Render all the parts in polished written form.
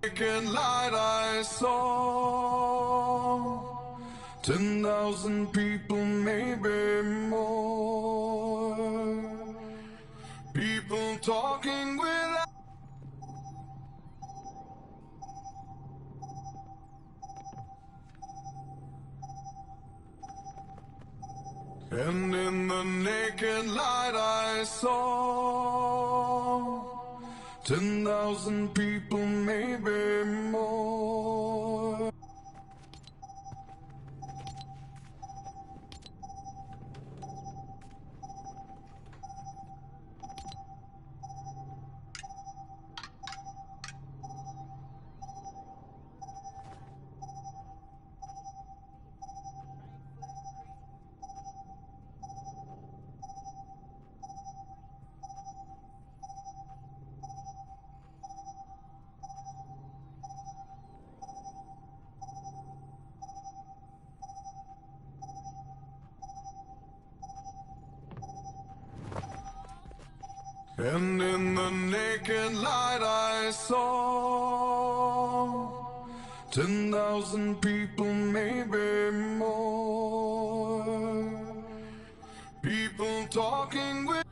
Naked light I saw 10,000 people, maybe more. People talking without. And in the naked light I saw 10,000 people, maybe more. And in the naked light I saw 10,000 people, maybe more. People talking with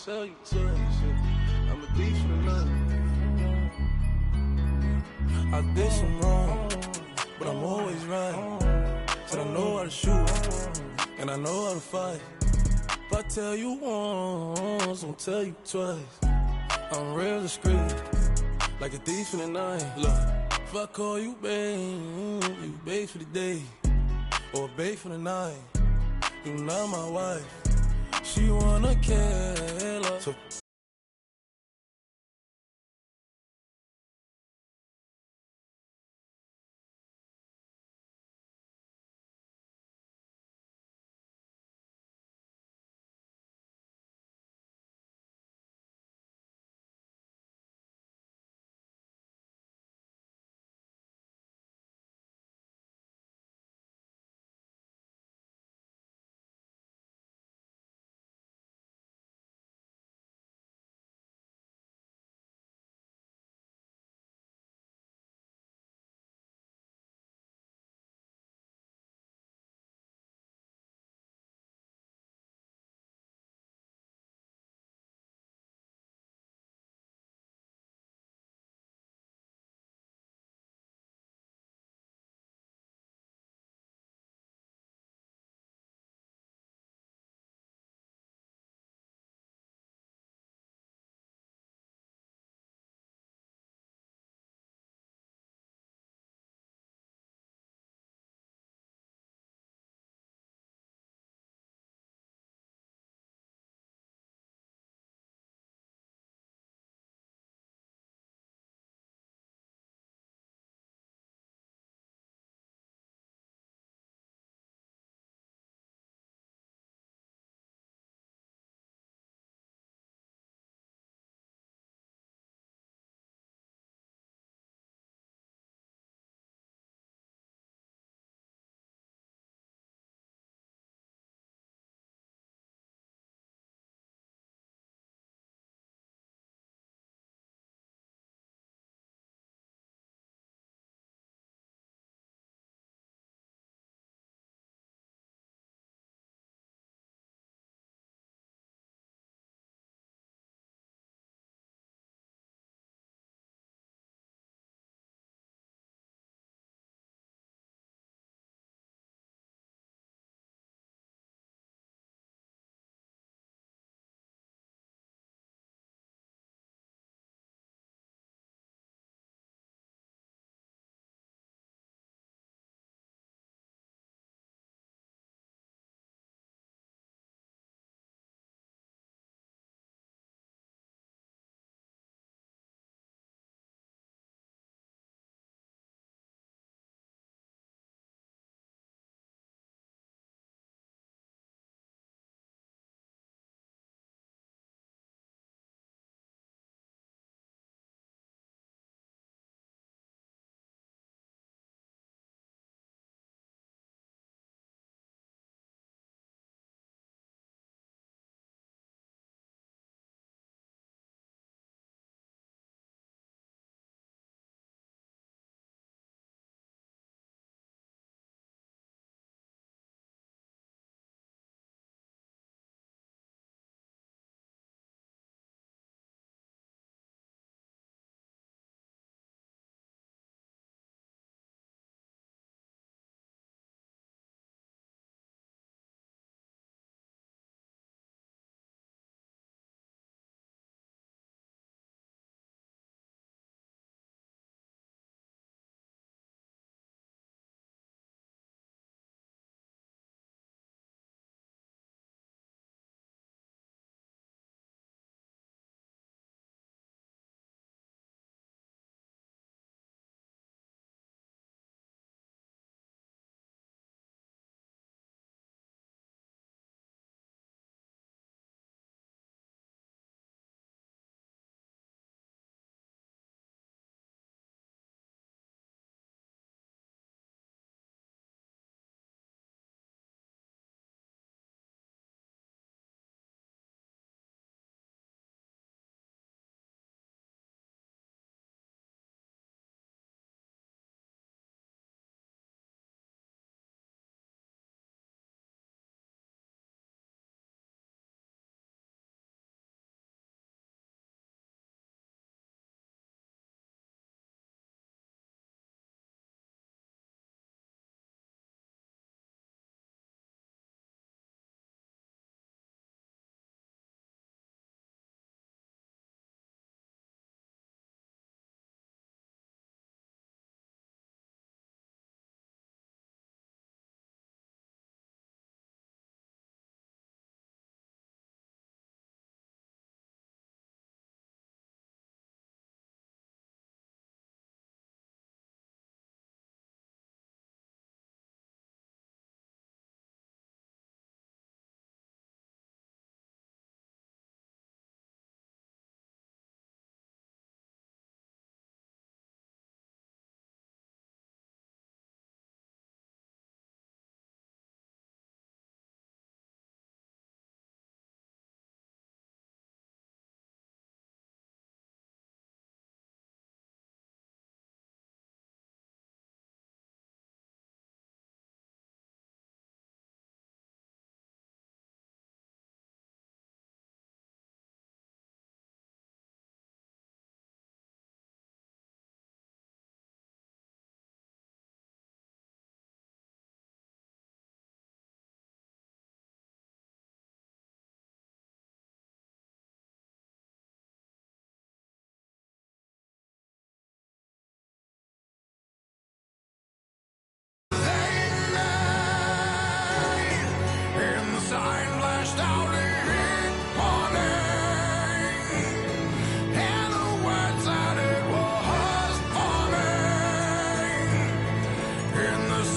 tell you twice. I'm a thief for the night. I did some wrong, but I'm always right. Said I know how to shoot, and I know how to fight. If I tell you once, I'll tell you twice. I'm real discreet, like a thief in the night. Look, if I call you babe, you babe for the day, or babe for the night. You not my wife, she wanna kill her. So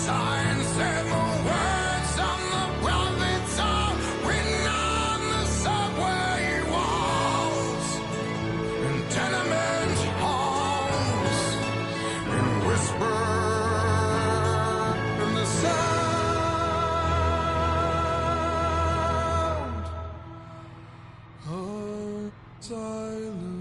signs and the words on the prophets are written on the subway walls, in tenement halls, and whisper in the sound of silence.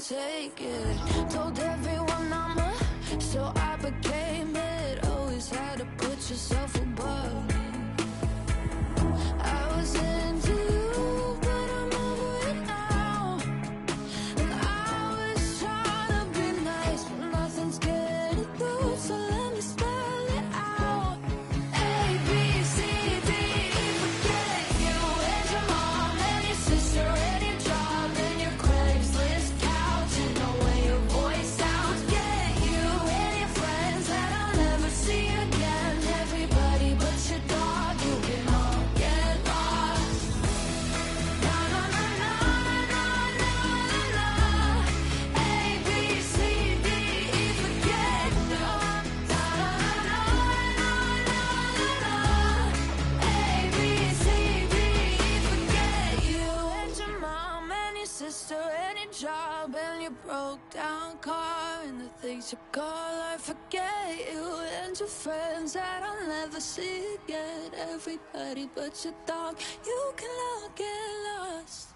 take it. Told everyone I'm a, so I became it. Always had to put yourself above me. I was into you, but I'm over it now. And I was trying to be nice, but nothing's getting through. So let me spell it out. A, B, C, D, E, forget you and your mom and your sister and your job and your Craigslist couch and the way your voice sounds. Get you and your friends that I'll never see again. Everybody but your dog, you can all get lost. Na na na na na na na na. A, B, C, D, E, forget you. Na na na na na na na. A, B, C, D, E, forget you and your mom and your sister and your job and your broke down car and the things you call. I forget you and your friends that I'll never see again. Everybody but your dog, you can all get lost.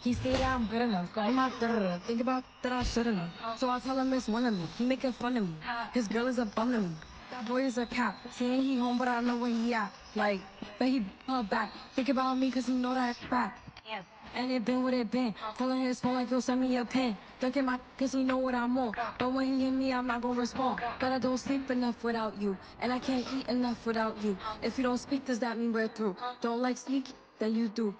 He say that I'm good enough. I'm not good enough. Think about that I shouldn't have. So I tell him it's one of me. He making fun of me. His girl is a bum to me. That boy is a cat. Saying he home, but I know where he at. Like, but he her back. Think about me cause he know that it's back. And it been what it been. Telling his phone like he'll send me a pin. Look at my cause he know what I'm on. But when he hit me, I'm not gonna respond. But I don't sleep enough without you. And I can't eat enough without you. If you don't speak, does that mean we're through? Don't like sneak, then you do.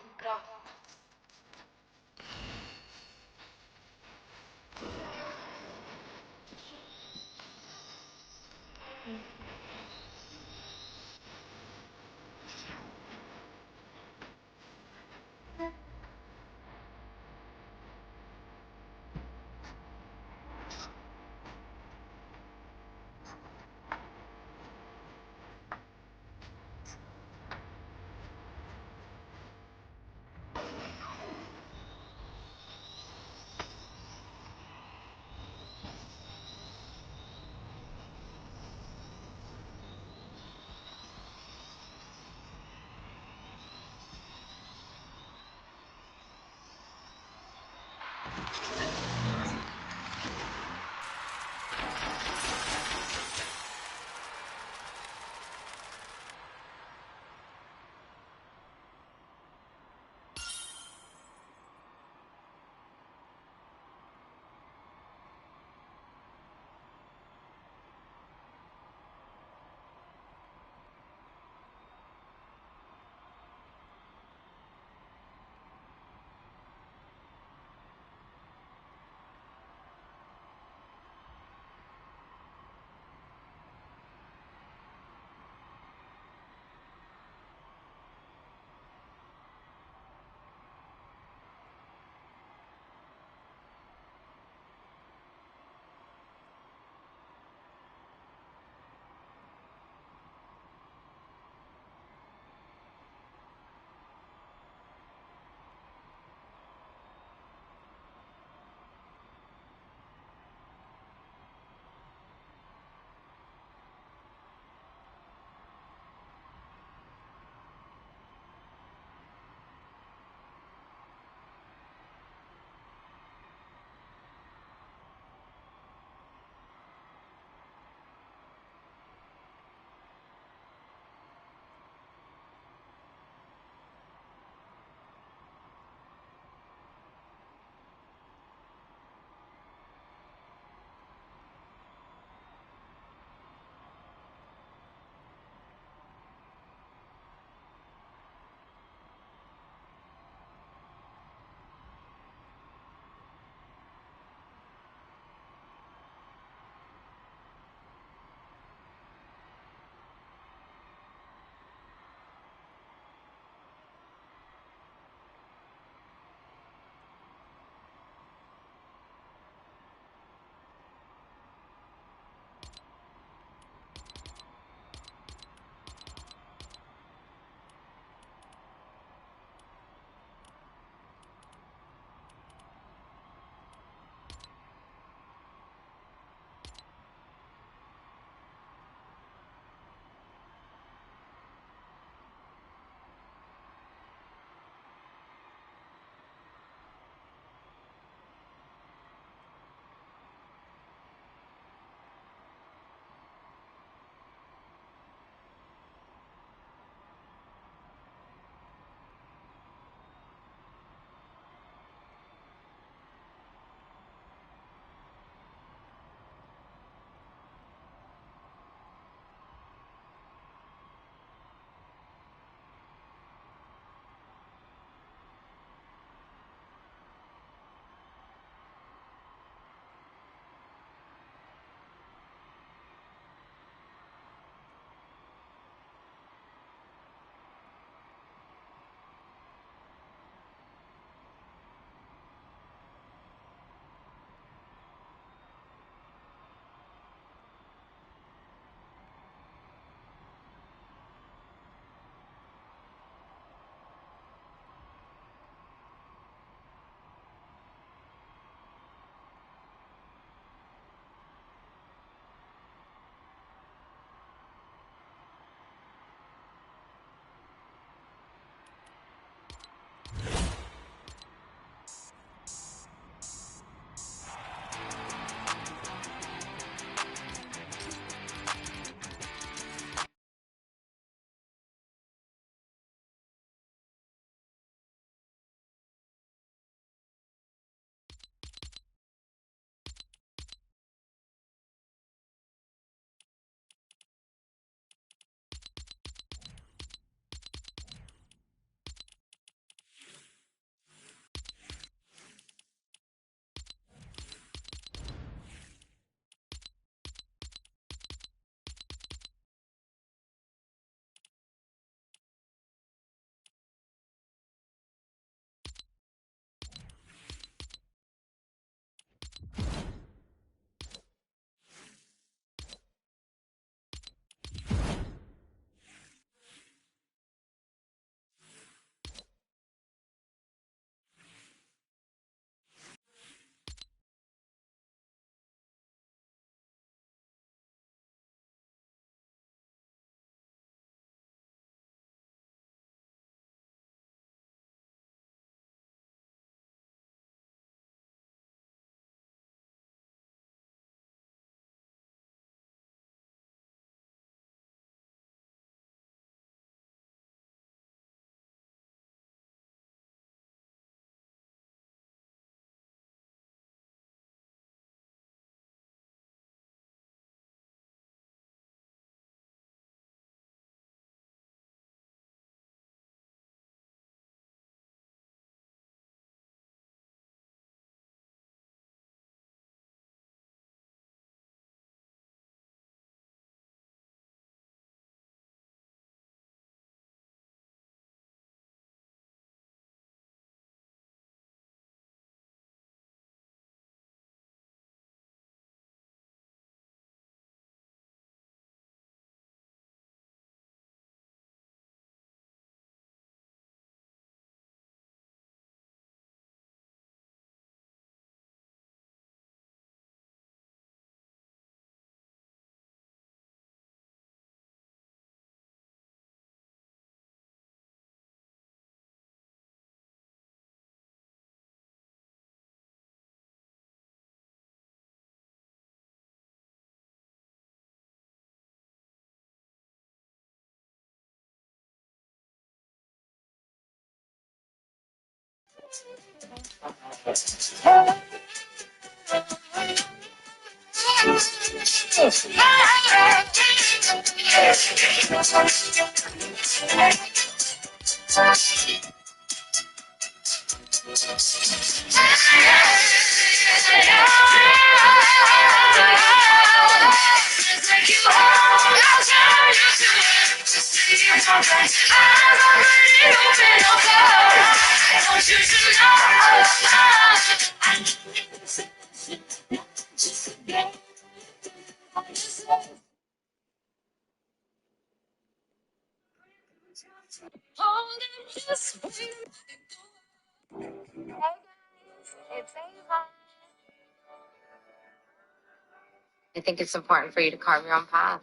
I think it's important for you to carve your own path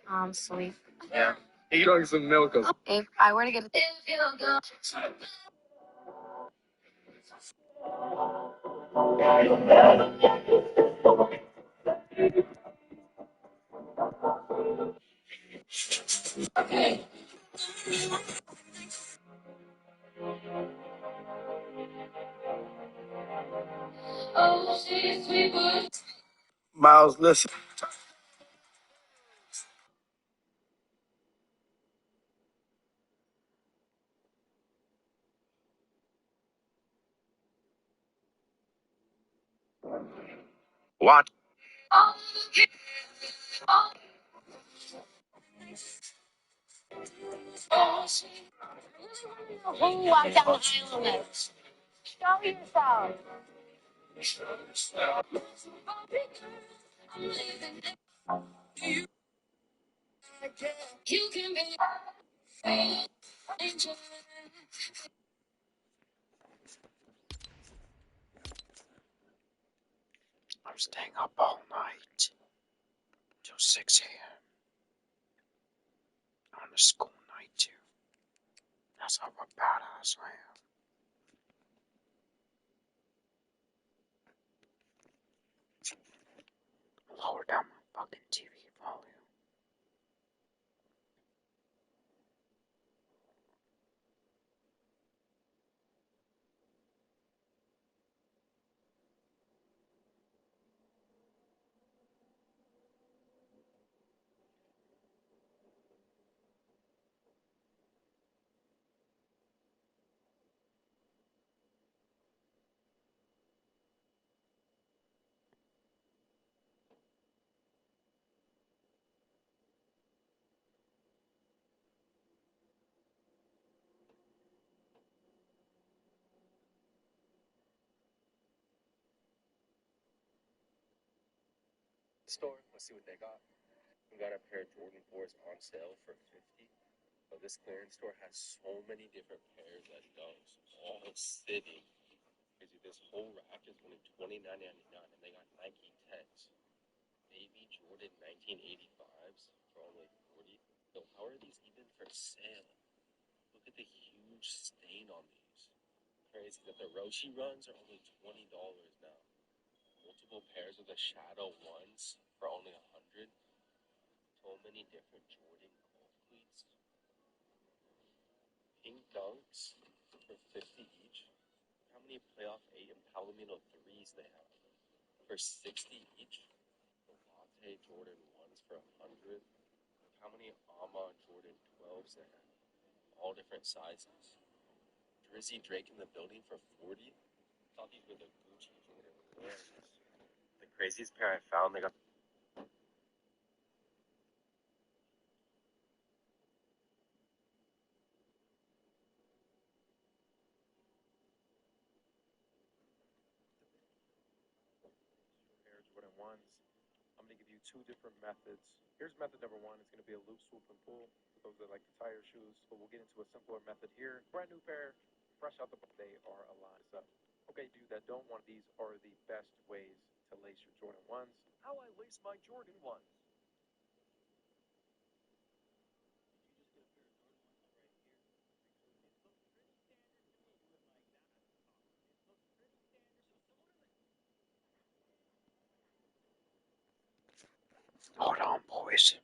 and sleep. Yeah. He drank some milk. If I were to get Miles, listen. What? who walked down the aisle with? Show yourself. I'm staying up all night till 6 a.m. on a school night too. That's how a badass I am. Lower down my fucking TV volume. Store. Let's see what they got. We got a pair of Jordan 4s on sale for 50. But this clearance store has so many different pairs that dunks all sitting. Crazy. This whole rack is only $29.99, and they got Nike 10s, baby Jordan 1985s for only 40. So how are these even for sale? Look at the huge stain on these. Crazy that the Roshi runs are only $20 now. Multiple pairs of the Shadow ones for only 100. So many different Jordan golf cleats. Pink dunks for 50 each. How many playoff 8 and Palomino 3s they have? For 60 each. The Latte Jordan 1s for 100. How many Ama Jordan 12s they have? All different sizes. Drizzy Drake in the building for 40. Thought these were the Gucci Jordan 1s. The craziest pair I found, they got Air Jordan 1s. I'm going to give you two different methods. Here's method number one. It's going to be a loop, swoop, and pull for those that like the tire shoes. But we'll get into a simpler method here. Brand new pair, fresh out the box. They are aligned up. Okay, dude, that don't want these are the best ways to lace your Jordan 1s. How I lace my Jordan 1s. Hold on, boys.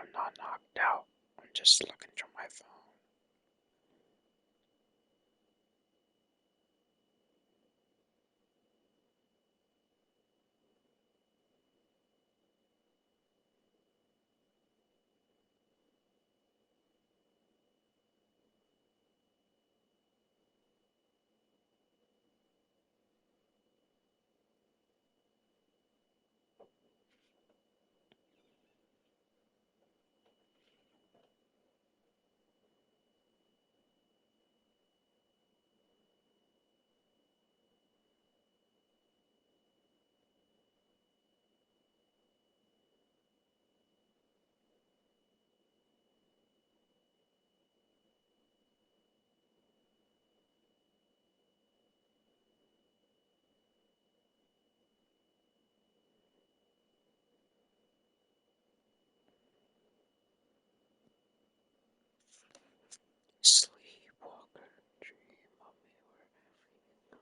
I'm not knocked out. I'm just looking through my phone. Sleepwalker, dream of me wherever you go.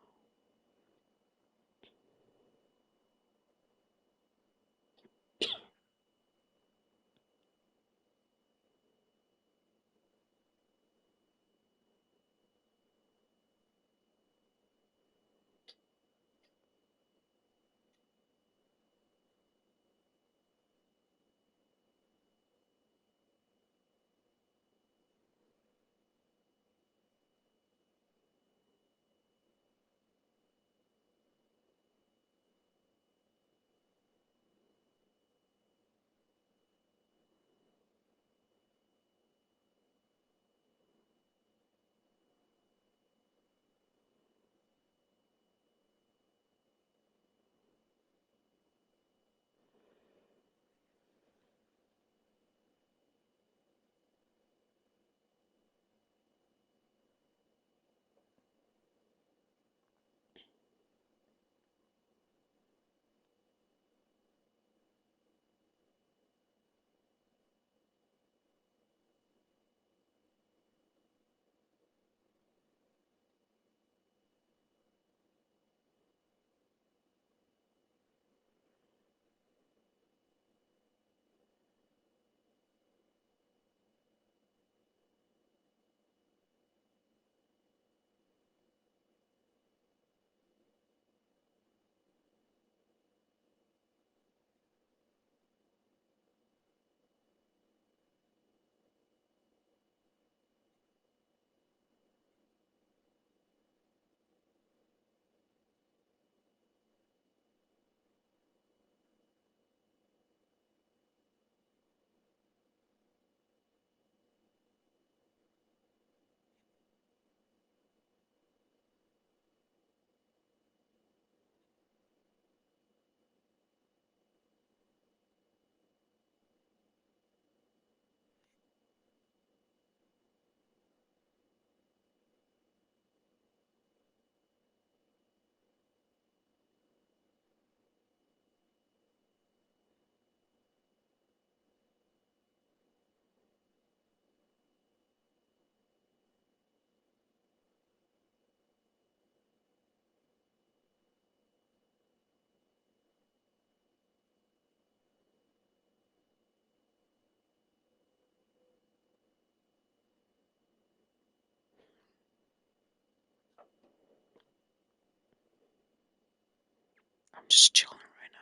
I'm just chilling right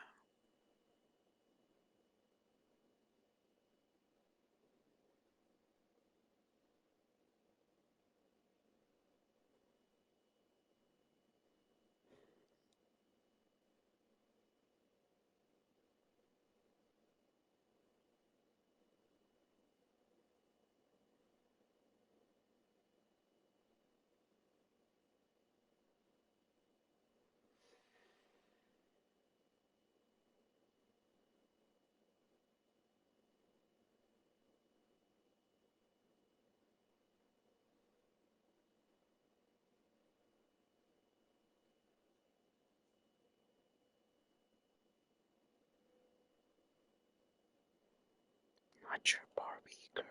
now. Not your Barbie girl.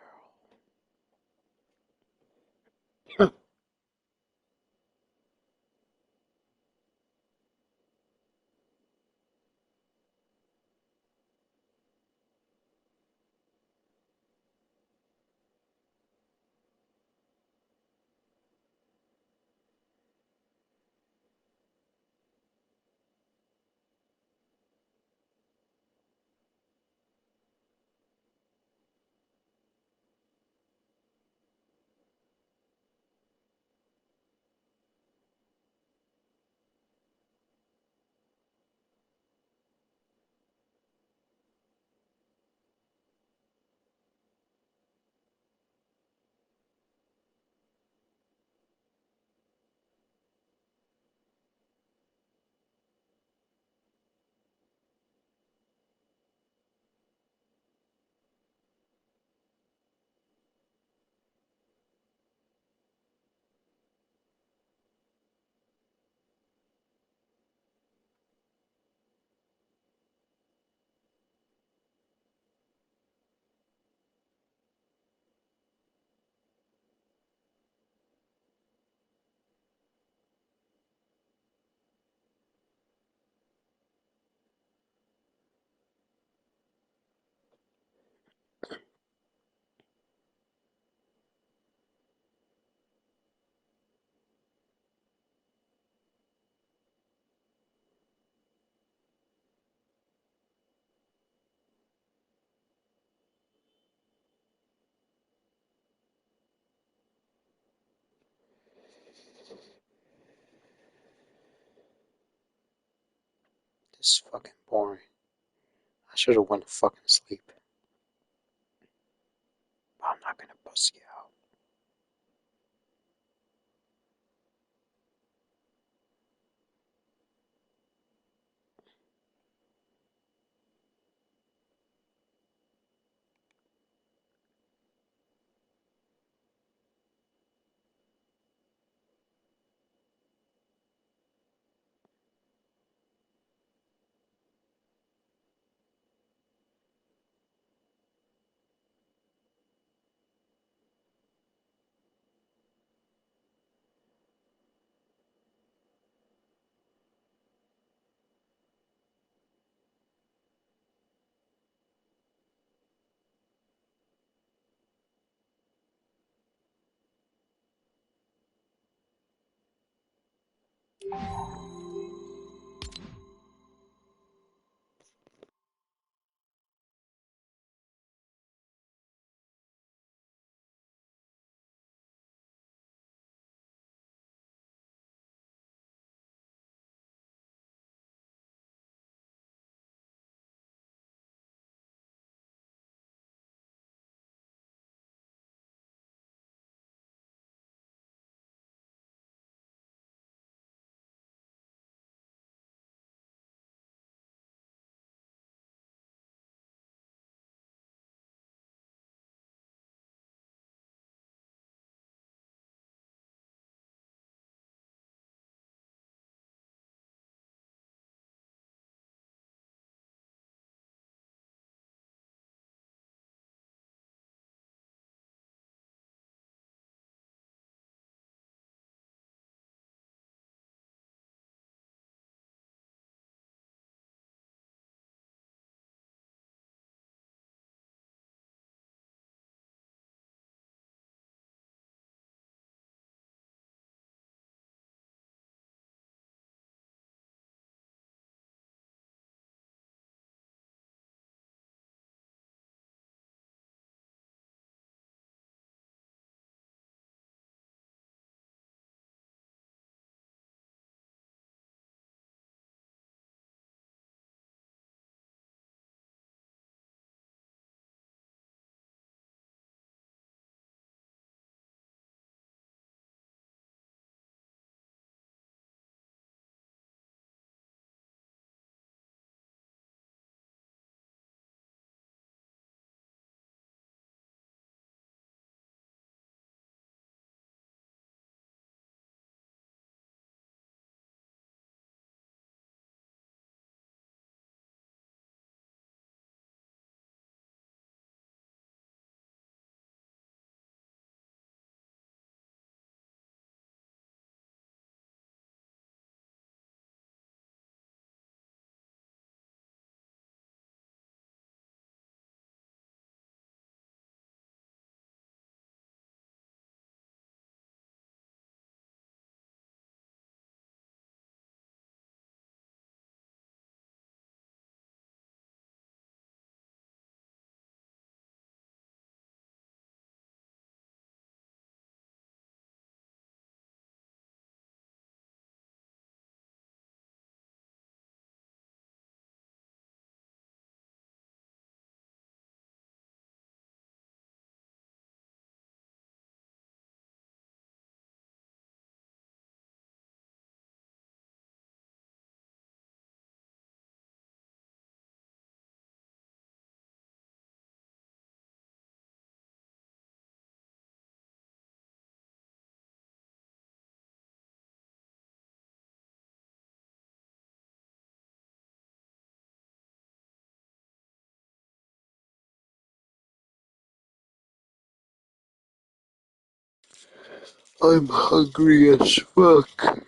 This is fucking boring. I should have went to fucking sleep. But I'm not gonna pussy out. I'm hungry as fuck.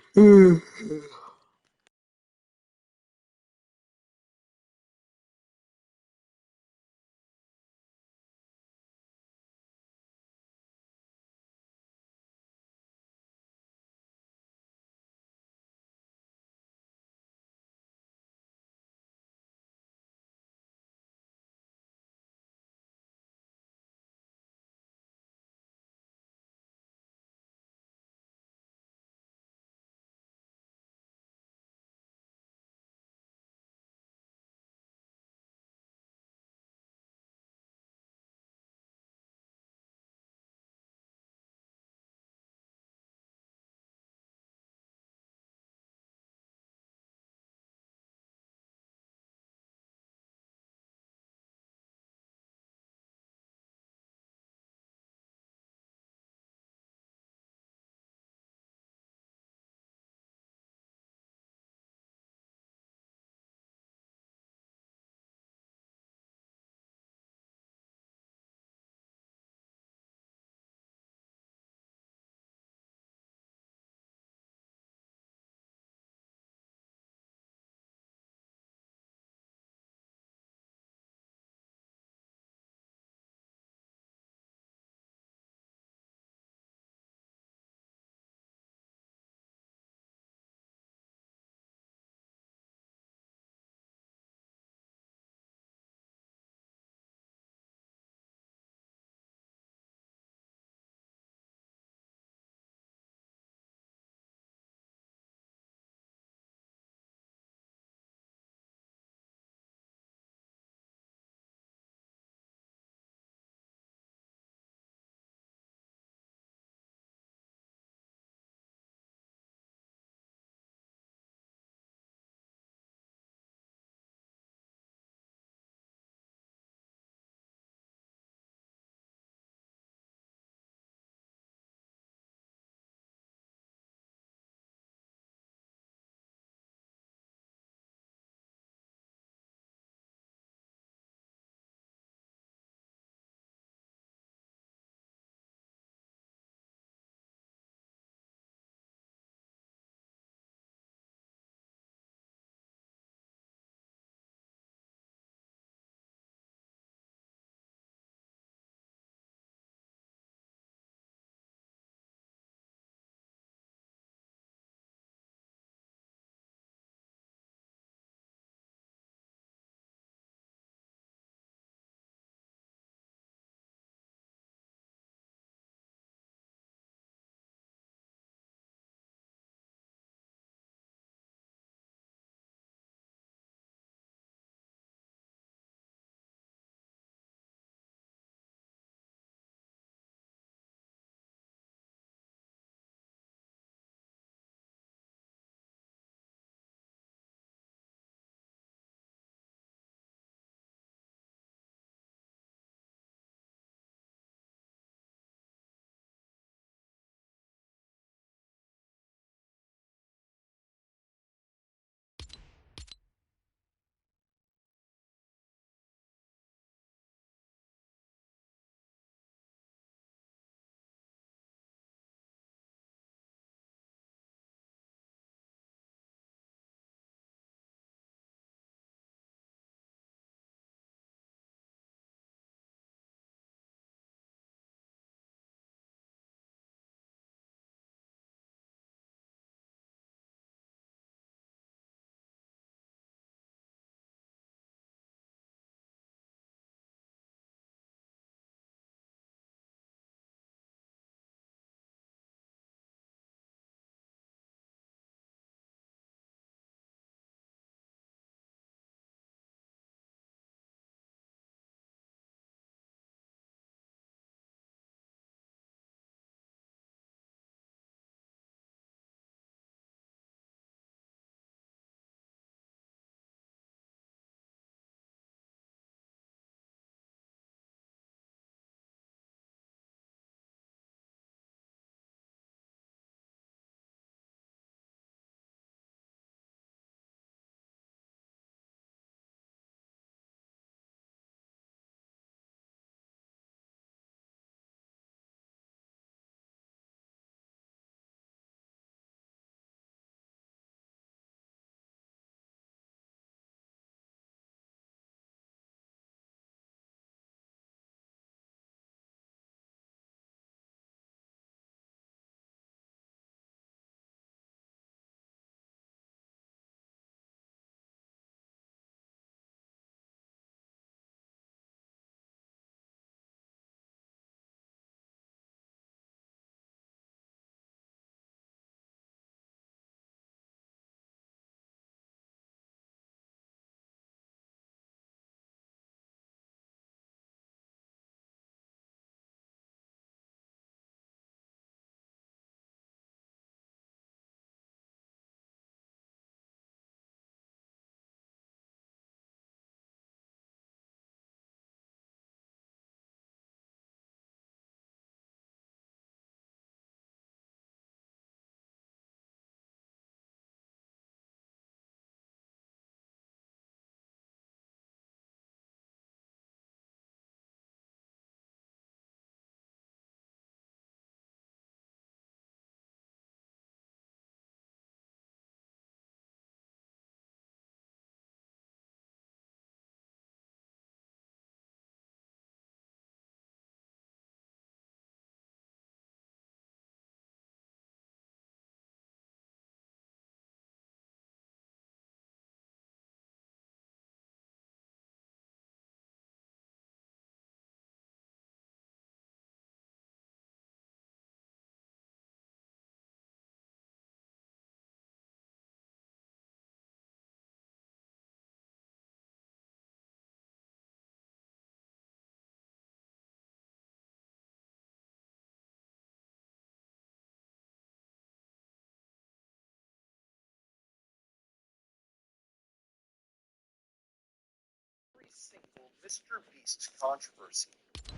single Mr. Beast controversy.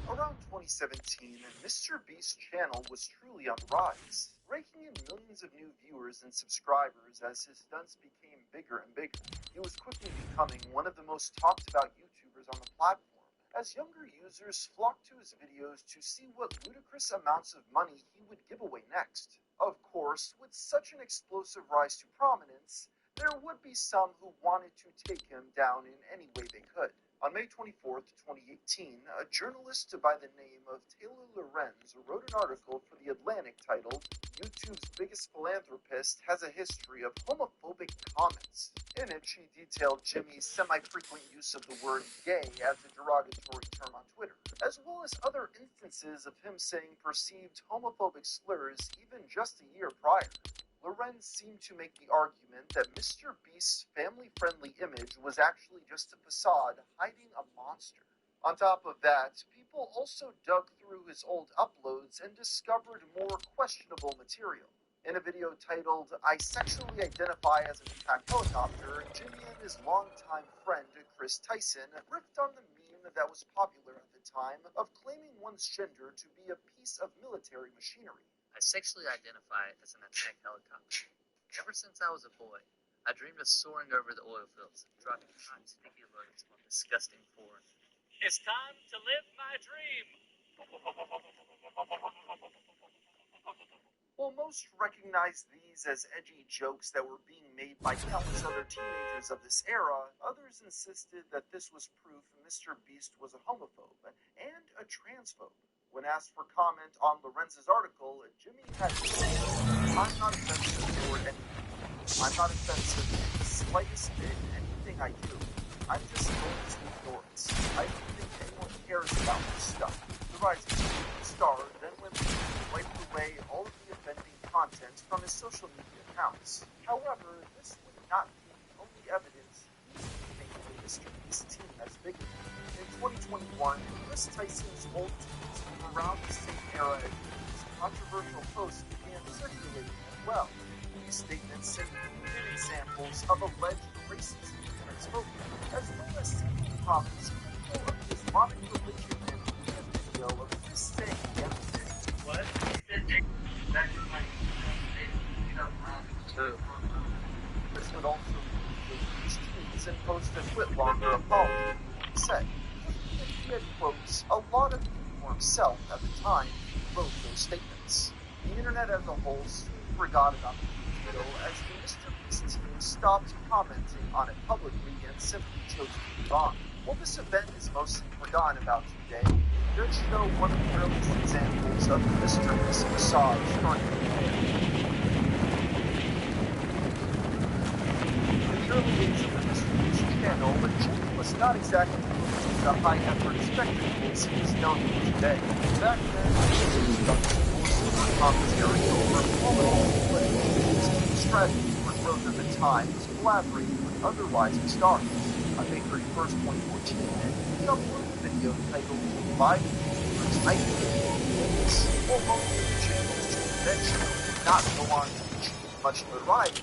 Around 2017, Mr. Beast's channel was truly on the rise, raking in millions of new viewers and subscribers as his stunts became bigger and bigger. He was quickly becoming one of the most talked about YouTubers on the platform, as younger users flocked to his videos to see what ludicrous amounts of money he would give away next. Of course, with such an explosive rise to prominence, there would be some who wanted to take him down in any way they could. On May 24th, 2018, a journalist by the name of Taylor Lorenz wrote an article for The Atlantic titled, "YouTube's Biggest Philanthropist Has a History of Homophobic Comments." In it, she detailed Jimmy's semi-frequent use of the word gay as a derogatory term on Twitter, as well as other instances of him saying perceived homophobic slurs even just a year prior. Lorenz seemed to make the argument that Mr. Beast's family-friendly image was actually just a facade hiding a monster. On top of that, people also dug through his old uploads and discovered more questionable material. In a video titled, "I Sexually Identify as an Attack Helicopter," Jimmy and his longtime friend Chris Tyson riffed on the meme that was popular at the time of claiming one's gender to be a piece of military machinery. I sexually identify as an attack helicopter. Ever since I was a boy, I dreamed of soaring over the oil fields, dropping hot, sticky loads on disgusting foreign. It's time to live my dream! While most recognized these as edgy jokes that were being made by countless other teenagers of this era, others insisted that this was proof Mr. Beast was a homophobe and a transphobe. When asked for comment on Lorenz's article, Jimmy had to say, "I'm not offensive toward anything. I'm not offensive in the slightest bit in anything I do. I'm just going to ignore it. I don't think anyone cares about this stuff." The rising star then went to wipe away all of the offending content from his social media accounts. However, this would not be the only evidence he making the Mr. Beast team as bigger. In 2021, Chris Tyson's old tweets from around the same era as these controversial posts began circulating as well. These statements included examples of alleged racism and transphobia, as well as seeming comments critical of the Islamic religion and a video of Chris saying the emphasis. What? This would also include these tweets and post a quit longer apology. He said he had, quotes, a lot of people for himself at the time he wrote those statements. The internet as a whole soon forgot about the video as the Mr. Beast team stopped commenting on it publicly and simply chose to move on. While this event is mostly forgotten about today, it does show one of the earliest examples of the Mr. Beast facade starting to fail. In the early days of the Mr. Beast channel, Jimmy was not exactly the high-effort spectacles he is known for today. Back then, he was conducting commentary over volatile plays. His strategy for growth at the time was collaborating with other rising stars. On May 31st, 2014, he uploaded a video titled 5 YouTubers I Think. While most of the channel's joint venture did not go on to achieve much notoriety,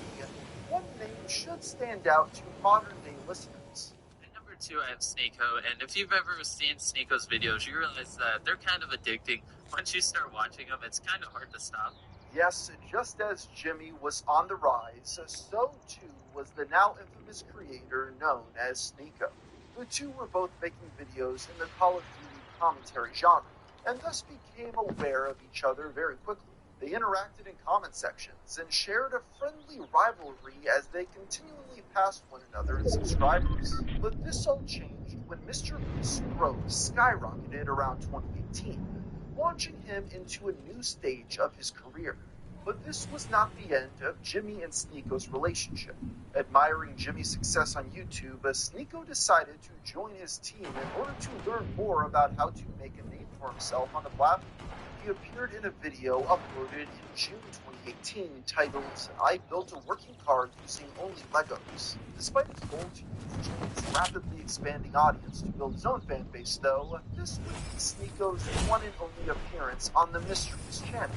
one name should stand out to modern-day listeners. At number 2, I have Snako, and if you've ever seen Snako's videos, you realize that they're kind of addicting. Once you start watching them, it's kind of hard to stop. Yes, just as Jimmy was on the rise, so too was the now infamous creator known as Snako. The two were both making videos in the Call of Duty commentary genre, and thus became aware of each other very quickly. They interacted in comment sections and shared a friendly rivalry as they continually passed one another in subscribers. But this all changed when Mr. Beast's growth skyrocketed around 2018, launching him into a new stage of his career. But this was not the end of Jimmy and Sneako's relationship. Admiring Jimmy's success on YouTube, Sneako decided to join his team in order to learn more about how to make a name for himself on the platform. He appeared in a video uploaded in June 2018 titled, "I Built a Working Car Using Only Legos." Despite his goal to use Jimmy's rapidly expanding audience to build his own fan base, though, this would be Sneako's one and only appearance on the Mr. Beast channel,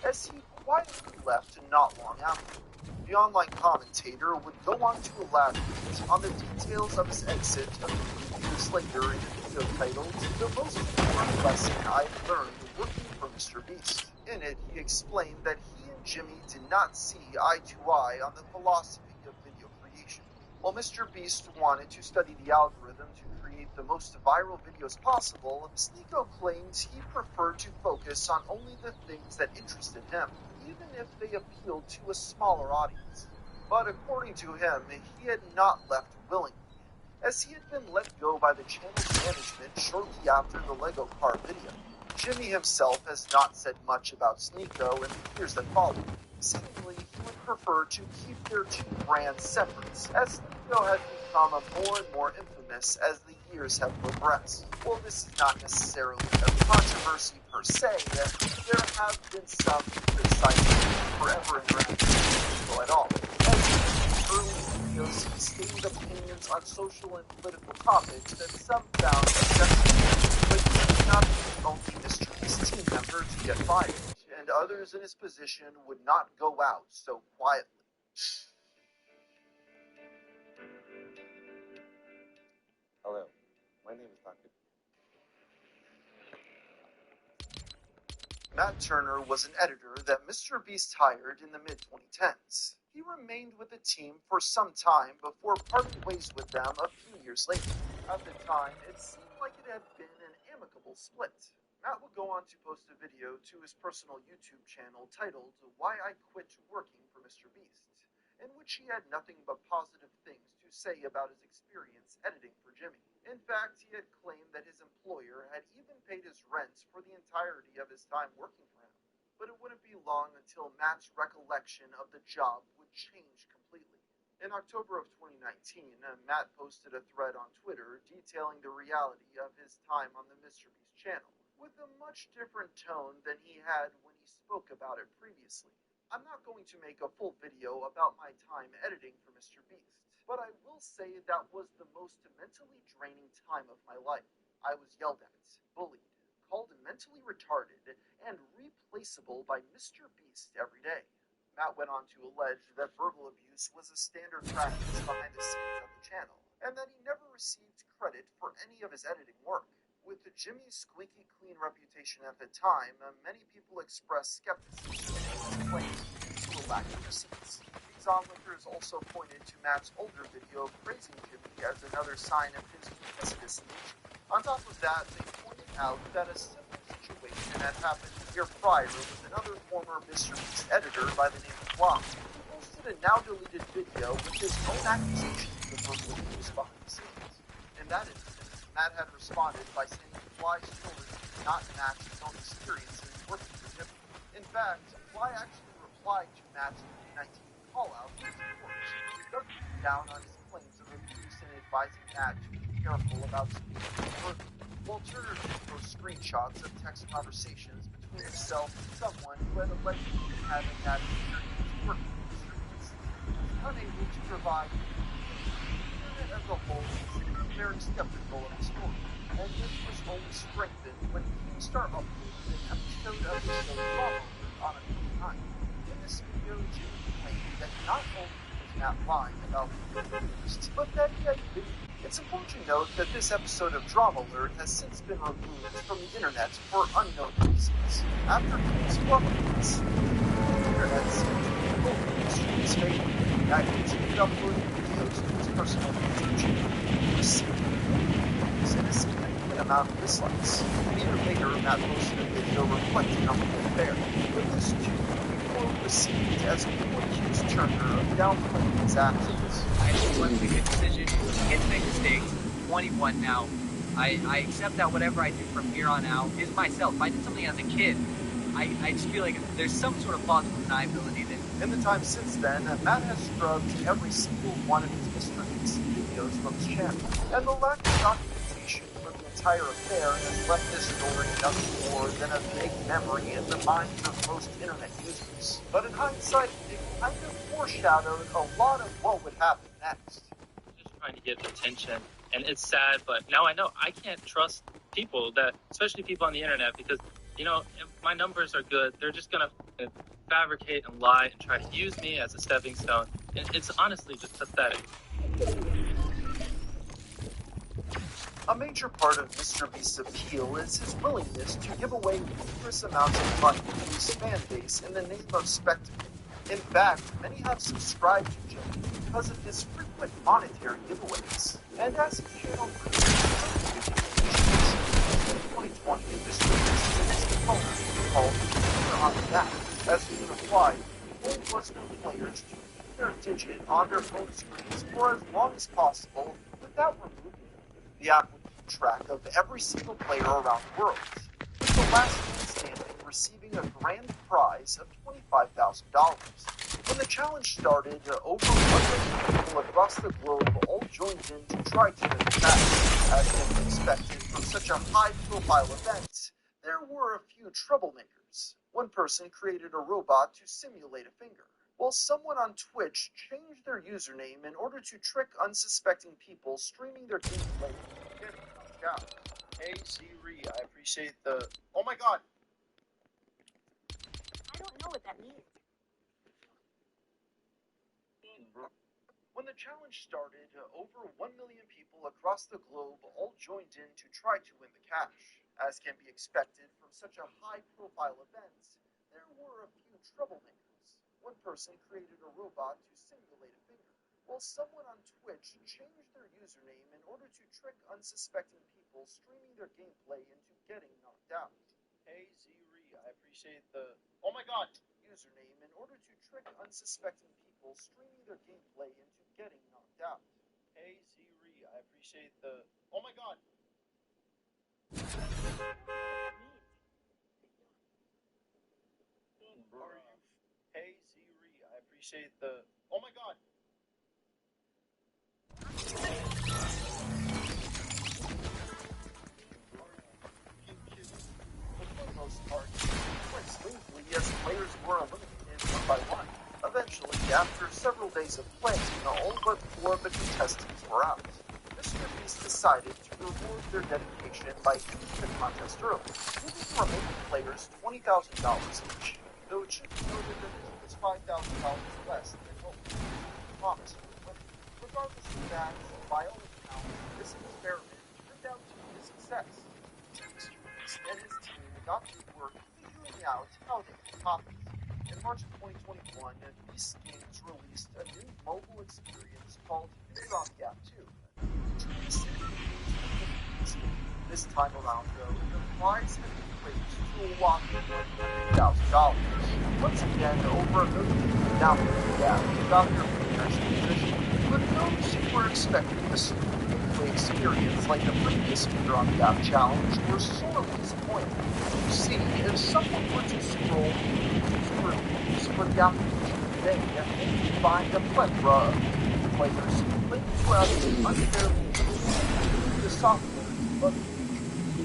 as he quietly left not long after. The online commentator would go on to elaborate on the details of his exit a few years later in a video titled "The Most Important Lesson I've Learned Working for Mr. Beast." In it, he explained that he and Jimmy did not see eye to eye on the philosophy of video creation. While Mr. Beast wanted to study the algorithm to create the most viral videos possible, Sneako claims he preferred to focus on only the things that interested him, even if they appealed to a smaller audience. But according to him, he had not left willingly, as he had been let go by the channel's management shortly after the Lego car video. Jimmy himself has not said much about Sneako in the years that followed. Seemingly, he would prefer to keep their two brands separate, as Sneako has become more and more infamous as the years have progressed. While this is not necessarily a controversy per se, there have been some criticizing forever interacting with Sneako at all. As in early videos, he stated opinions on social and political topics that some found objectionable, but he did not be the only Mr. Beast team member to get fired, and others in his position would not go out so quietly. Hello, my name is Dr. Matt Turner was an editor that Mr. Beast hired in the mid-2010s. He remained with the team for some time before parting ways with them a few years later. At the time, it seemed like it had been an amicable split. Matt would go on to post a video to his personal YouTube channel titled "Why I Quit Working for Mr. Beast," in which he had nothing but positive things to say about his experience editing for Jimmy. In fact, he had claimed that his employer had even paid his rent for the entirety of his time working for him. But it wouldn't be long until Matt's recollection of the job would change completely. In October of 2019, Matt posted a thread on Twitter detailing the reality of his time on the Mr. Beast channel, with a much different tone than he had when he spoke about it previously. I'm not going to make a full video about my time editing for Mr. Beast, but I will say that was the most mentally draining time of my life. I was yelled at, bullied, called mentally retarded, and replaceable by Mr. Beast every day. Matt went on to allege that verbal abuse was a standard practice behind the scenes of the channel, and that he never received credit for any of his editing work. With the Jimmy's squeaky clean reputation at the time, many people expressed skepticism in his claims due to a lack of receipts. These onlookers also pointed to Matt's older video praising Jimmy as another sign of his duplicitous nature. On top of that, they pointed out that a similar situation had happened a year prior with another former Mr. Beast editor by the name of Block, who posted a now-deleted video with his own accusations of verbal abuse behind the scenes. In that instance, Matt had responded by saying Fly's story did not match his own experiences working for Jimmy. In fact, Fly actually replied to Matt's 2019 call-out with support, doubling down on his claims of abuse and advising Matt to be careful about speaking further. While Turner did post screenshots of text conversations between himself and someone who had allegedly had a bad experience working for Mr. Beast, he was unable to provide the internet as a whole was very skeptical of the story, and this was only strengthened when Keemstar uploaded an episode of the show Drama Alert on October 9th. In this video, Jimmy claimed that not only was Matt lying about being abused, but that he had been. It's important to note that this episode of Drama Alert has since been removed from the internet for unknown reasons. After Keem's fluffiness, the internet seemed to be fully in Jim's favor. Matt continued uploading videos to his personal YouTube channel, receiving views and a significant amount of dislikes. A year later, Matt posted a video reflecting on the whole affair, but this too was received as people accused Turner of downplaying his actions. I just want to make a decision. Kids make mistakes. I'm 21 now. I accept that whatever I do from here on out is myself. If I did something as a kid, I just feel like there's some sort of plausible deniability there. In the time since then, Matt has scrubbed every single one of his Mr. Beast videos from his channel, and the lack of documentation for the entire affair has left this story nothing more than a vague memory in the minds of most internet users. But in hindsight, it kind of foreshadowed a lot of what would happen next. Just trying to get attention, and it's sad, but now I know I can't trust people, that especially people on the internet, because you know, if my numbers are good, they're just gonna fabricate and lie and try to use me as a stepping stone. It's honestly just pathetic. A major part of Mr. Beast's appeal is his willingness to give away ludicrous amounts of money to his fan base in the name of spectacle. In fact, many have subscribed to Jimmy because of his frequent monetary giveaways. And as his channel grew, in 2020, Mr. Beast and his opponent called Finger on the Back, as he replied, the goal was for players to keep their digit on their phone screens for as long as possible without removing it. The app would keep track of every single player around the world, with the last man standing receiving a grand prize of $25,000. When the challenge started, over 1 million people across the globe all joined in to try to win the match. As can be expected from such a high-profile event, there were a few troublemakers. One person created a robot to simulate a finger, while someone on Twitch changed their username in order to trick unsuspecting people streaming their gameplay into getting knocked out. Hey Siri, I appreciate the... Oh my god! I don't know what that means. When the challenge started, over 1 million people across the globe all joined in to try to win the cash. As can be expected from such a high-profile event, there were a few troublemakers. One person created a robot to simulate a finger, while someone on Twitch changed their username in order to trick unsuspecting people streaming their gameplay into getting knocked out. Hey Siri, I appreciate the... Oh my god! Username in order to trick unsuspecting people streaming their gameplay into getting knocked out. Hey Siri, I appreciate the... Oh my god! Hey Siri, I appreciate the... Oh my god! For the most part, it went smoothly as players were eliminated one by one. Eventually, after several days of playing, all but 4 of the contestants were out. Mr. Beast decided to reward their dedication by ending the contest early, giving the remaining players $20,000 each, though it should be noted that this was $5,000 less than hoped. Promise was winning. Regardless of that, by all accounts, this experiment turned out to be a success. Mr. Beast and his team got to work figuring out how they could top it. In March of 2021, Beast Games released a new mobile experience called Finger on the App 2. This time around, though, the prize had been raised to a whopping $100,000. Once again, over 1 million people downloaded the app and got their fingers in position. But those who were expecting a smooth gameplay experience like the previous Finger on the App challenge were sorely disappointed. You see, if someone were to scroll through reviews for the application today, they would find a plethora of players who claim to have been unfairly used the software, but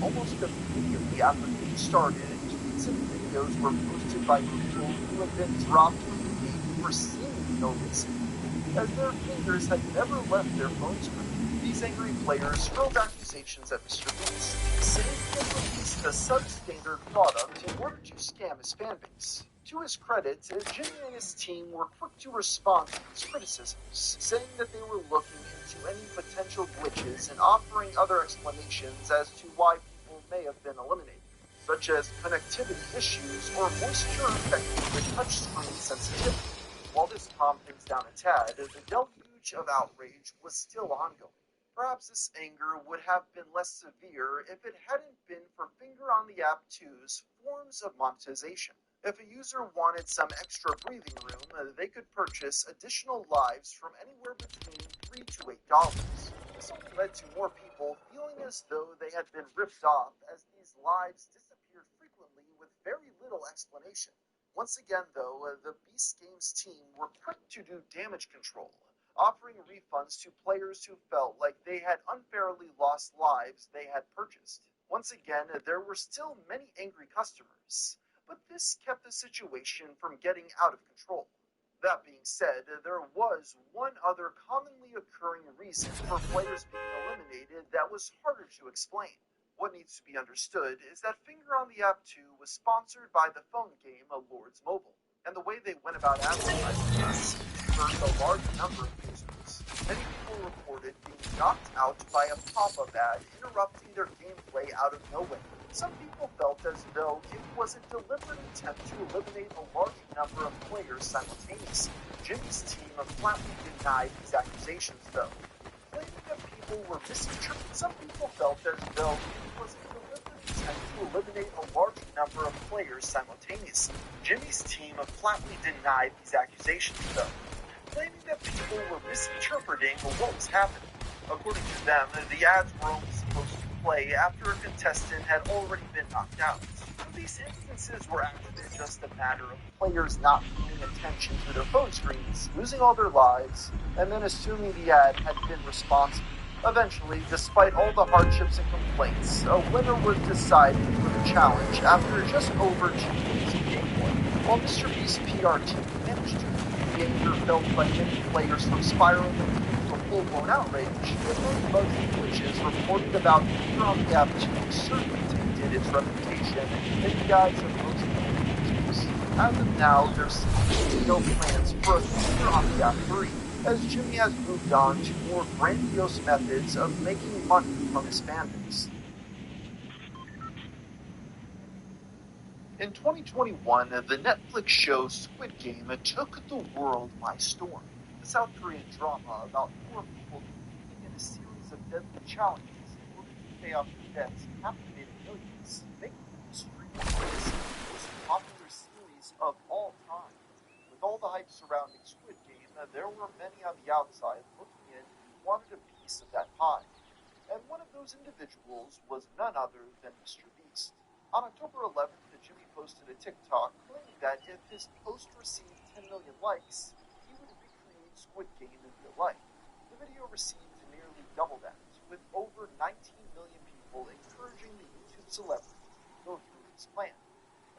almost immediately after the game started, tweets and videos were posted by people who had been dropped from the game for seemingly no reason, as their fingers had never left their phone screen. These angry players hurled accusations at Mr. Beast, saying he had released a substandard product in order to scam his fanbase. To his credit, Jimmy and his team were quick to respond to these criticisms, saying that they were looking into any potential glitches and offering other explanations as to why people may have been eliminated, such as connectivity issues or moisture affecting the touchscreen sensitivity. While this calmed things down a tad, the deluge of outrage was still ongoing. Perhaps this anger would have been less severe if it hadn't been for Finger on the App 2's forms of monetization. If a user wanted some extra breathing room, they could purchase additional lives from anywhere between $3 to $8. This only led to more people feeling as though they had been ripped off, as these lives disappeared frequently with very little explanation. Once again, though, the Beast Games team were quick to do damage control, offering refunds to players who felt like they had unfairly lost lives they had purchased. Once again, there were still many angry customers, but this kept the situation from getting out of control. That being said, there was one other commonly occurring reason for players being eliminated that was harder to explain. What needs to be understood is that Finger on the App 2 was sponsored by the phone game Lords Mobile. and the way they went about advertising this earned a large number of users. Many people reported being knocked out by a pop-up ad interrupting their gameplay out of nowhere. Some people felt as though it was a deliberate attempt to eliminate a large number of players simultaneously. Jimmy's team flatly denied these accusations, though, claiming that people were misinterpreting. Some people felt as though it was a deliberate attempt to eliminate a large number of players simultaneously. Jimmy's team flatly denied these accusations, though, claiming that people were misinterpreting what was happening. According to them, the ads were only supposed to play after a contestant had already been knocked out. These instances were actually just a matter of players not paying attention to their phone screens, losing all their lives, and then assuming the ad had been responsible. Eventually, despite all the hardships and complaints, a winner was decided for the challenge after just over 2 days of gameplay. While Mr. Beast's PR team managed to keep the anger felt by many players from spiraling into a full-blown outrage, the many bugs and glitches reported about Fear on the App 2 certainly tainted its reputation in the eyes of most users. As of now, there seems to be no plans for a Fear on the App 3, as Jimmy has moved on to more grandiose methods of making money from his fanbase. In 2021, the Netflix show Squid Game took the world by storm. The South Korean drama about 4 people competing in a series of deadly challenges in order to pay off their debts captivated millions, making it streaming the most popular series of all time. With all the hype surrounding Squid Game, there were many on the outside looking in who wanted a piece of that pie. And one of those individuals was none other than Mr. Beast. On October 11th, Jimmy posted a TikTok claiming that if his post received 10 million likes, he would recreate Squid Game in real life. The video received nearly double that, with over 19 million people encouraging the YouTube celebrity to go through his plan.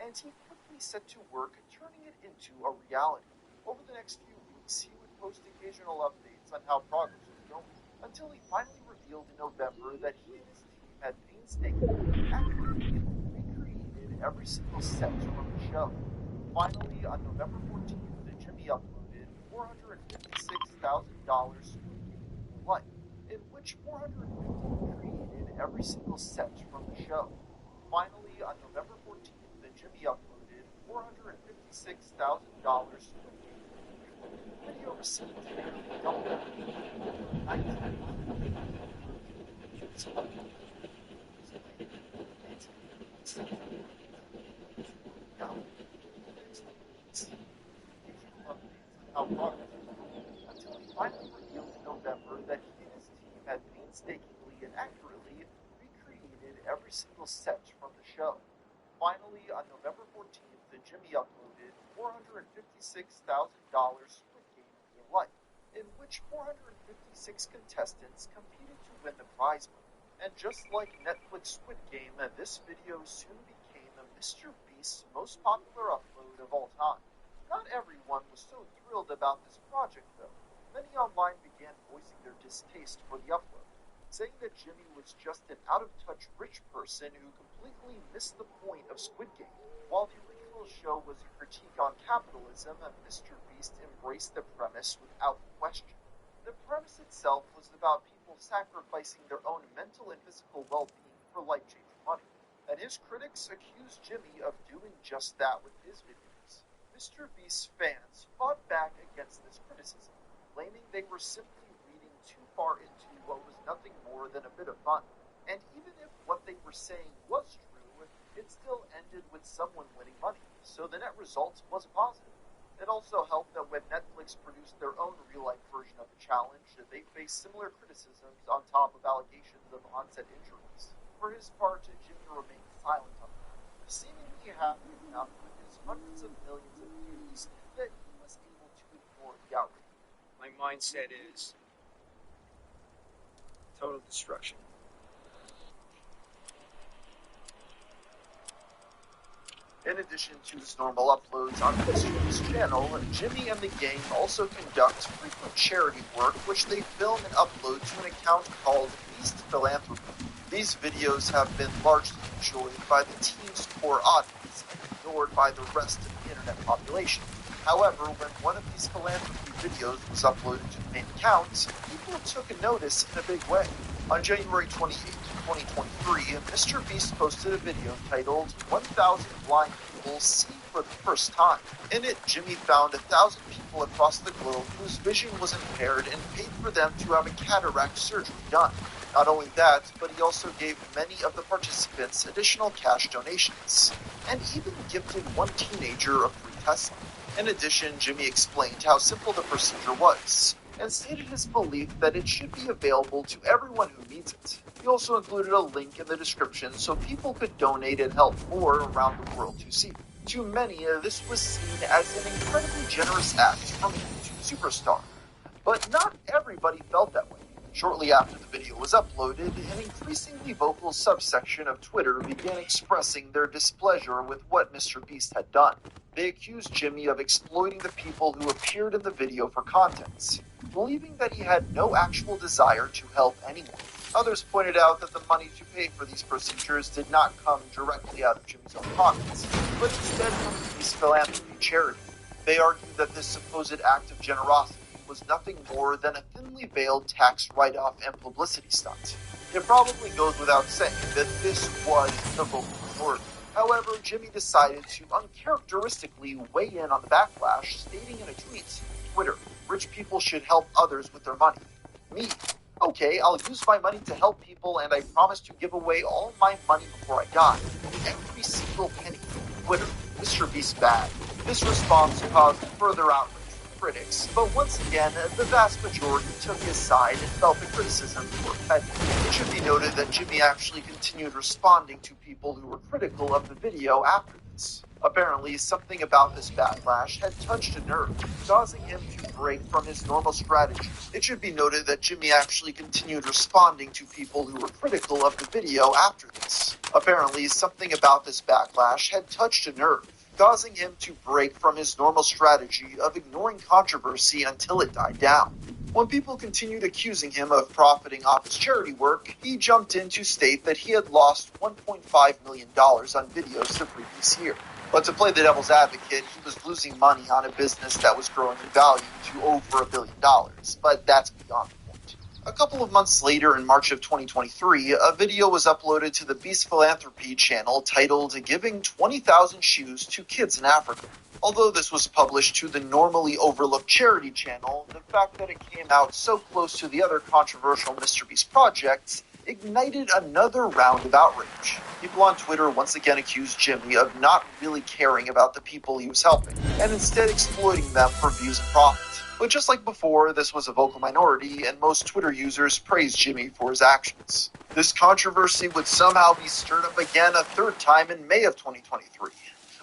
And he quickly set to work turning it into a reality. Over the next few weeks, he would post occasional updates on how progress was going, until he finally revealed in November that he and his team had painstakingly accurately recreated every single set from the show. Finally, on November 14th, Jimmy uploaded $456,000 Squid Game in real life, in which 450 created every single set from the show. Finally, on November 14th, Jimmy uploaded $456,000 Squid Game in real life. The video received nearly double that, 19 how progress was going, until he finally revealed in November that he and his team had painstakingly and accurately recreated every single set from the show. Finally, on November 14th, Jimmy uploaded $456,000 Squid Game in real life, in which 456 contestants competed to win the prize money. And just like Netflix Squid Game, this video soon became Mr. Beast's most popular upload of all time. Not everyone was so thrilled about this project, though. Many online began voicing their distaste for the upload, saying that Jimmy was just an out-of-touch rich person who completely missed the point of Squid Game. While the original show was a critique on capitalism, Mr. Beast embraced the premise without question. The premise itself was about people sacrificing their own mental and physical well-being for life-changing money, and his critics accused Jimmy of doing just that with his videos. Mr. Beast's fans fought back against this criticism, claiming they were simply reading too far into what was nothing more than a bit of fun. And even if what they were saying was true, it still ended with someone winning money, so the net result was positive. It also helped that when Netflix produced their own real-life version of the challenge, they faced similar criticisms on top of allegations of onset injuries. For his part, Jimmy remained silent on it, seemingly happy enough with his hundreds of millions of views that he was able to ignore the outrage. My mindset is total destruction. In addition to his normal uploads on Mr. Beast's channel, Jimmy and the gang also conduct frequent charity work, which they film and upload to an account called Beast Philanthropy. These videos have been largely enjoyed by the team's core audience and ignored by the rest of the internet population. However, when one of these philanthropy videos was uploaded to the main account, people took notice in a big way. On January 28, 2023, Mr. Beast posted a video titled 1,000 Blind People See for the First Time. In it, Jimmy found 1,000 people across the globe whose vision was impaired and paid for them to have a cataract surgery done. Not only that, but he also gave many of the participants additional cash donations, and even gifted one teenager a free Tesla. In addition, Jimmy explained how simple the procedure was, and stated his belief that it should be available to everyone who needs it. He also included a link in the description so people could donate and help more around the world to see. To many, this was seen as an incredibly generous act from a YouTube superstar, but not everybody felt that way. Shortly after the video was uploaded, an increasingly vocal subsection of Twitter began expressing their displeasure with what Mr. Beast had done. They accused Jimmy of exploiting the people who appeared in the video for content, believing that he had no actual desire to help anyone. Others pointed out that the money to pay for these procedures did not come directly out of Jimmy's own pockets, but instead from the Beast Philanthropy charity. They argued that this supposed act of generosity was nothing more than a thinly veiled tax write-off and publicity stunt. It probably goes without saying that this was the vocal minority. However, Jimmy decided to uncharacteristically weigh in on the backlash, stating in a tweet, Twitter, rich people should help others with their money. Me? Okay, I'll use my money to help people and I promise to give away all my money before I die. Every single penny. Twitter, Mr. Beast bad. This response caused further outrage from critics, but once again, the vast majority took his side and felt the criticism were petty. It should be noted that Jimmy actually continued responding to people who were critical of the video after this. Apparently, something about this backlash had touched a nerve, causing him to break from his normal strategy. It should be noted that Jimmy actually continued responding to people who were critical of the video after this. Apparently, something about this backlash had touched a nerve, causing him to break from his normal strategy of ignoring controversy until it died down. When people continued accusing him of profiting off his charity work, he jumped in to state that he had lost $1.5 million on videos the previous year. But to play the devil's advocate, he was losing money on a business that was growing in value to over $1 billion, but that's beyond the point. A couple of months later, in March of 2023, a video was uploaded to the Beast Philanthropy channel titled Giving 20,000 Shoes to Kids in Africa. Although this was published to the normally overlooked charity channel, the fact that it came out so close to the other controversial Mr. Beast projects ignited another round of outrage. People on Twitter once again accused Jimmy of not really caring about the people he was helping, and instead exploiting them for views and profit. But just like before, this was a vocal minority, and most Twitter users praised Jimmy for his actions. This controversy would somehow be stirred up again a third time in May of 2023,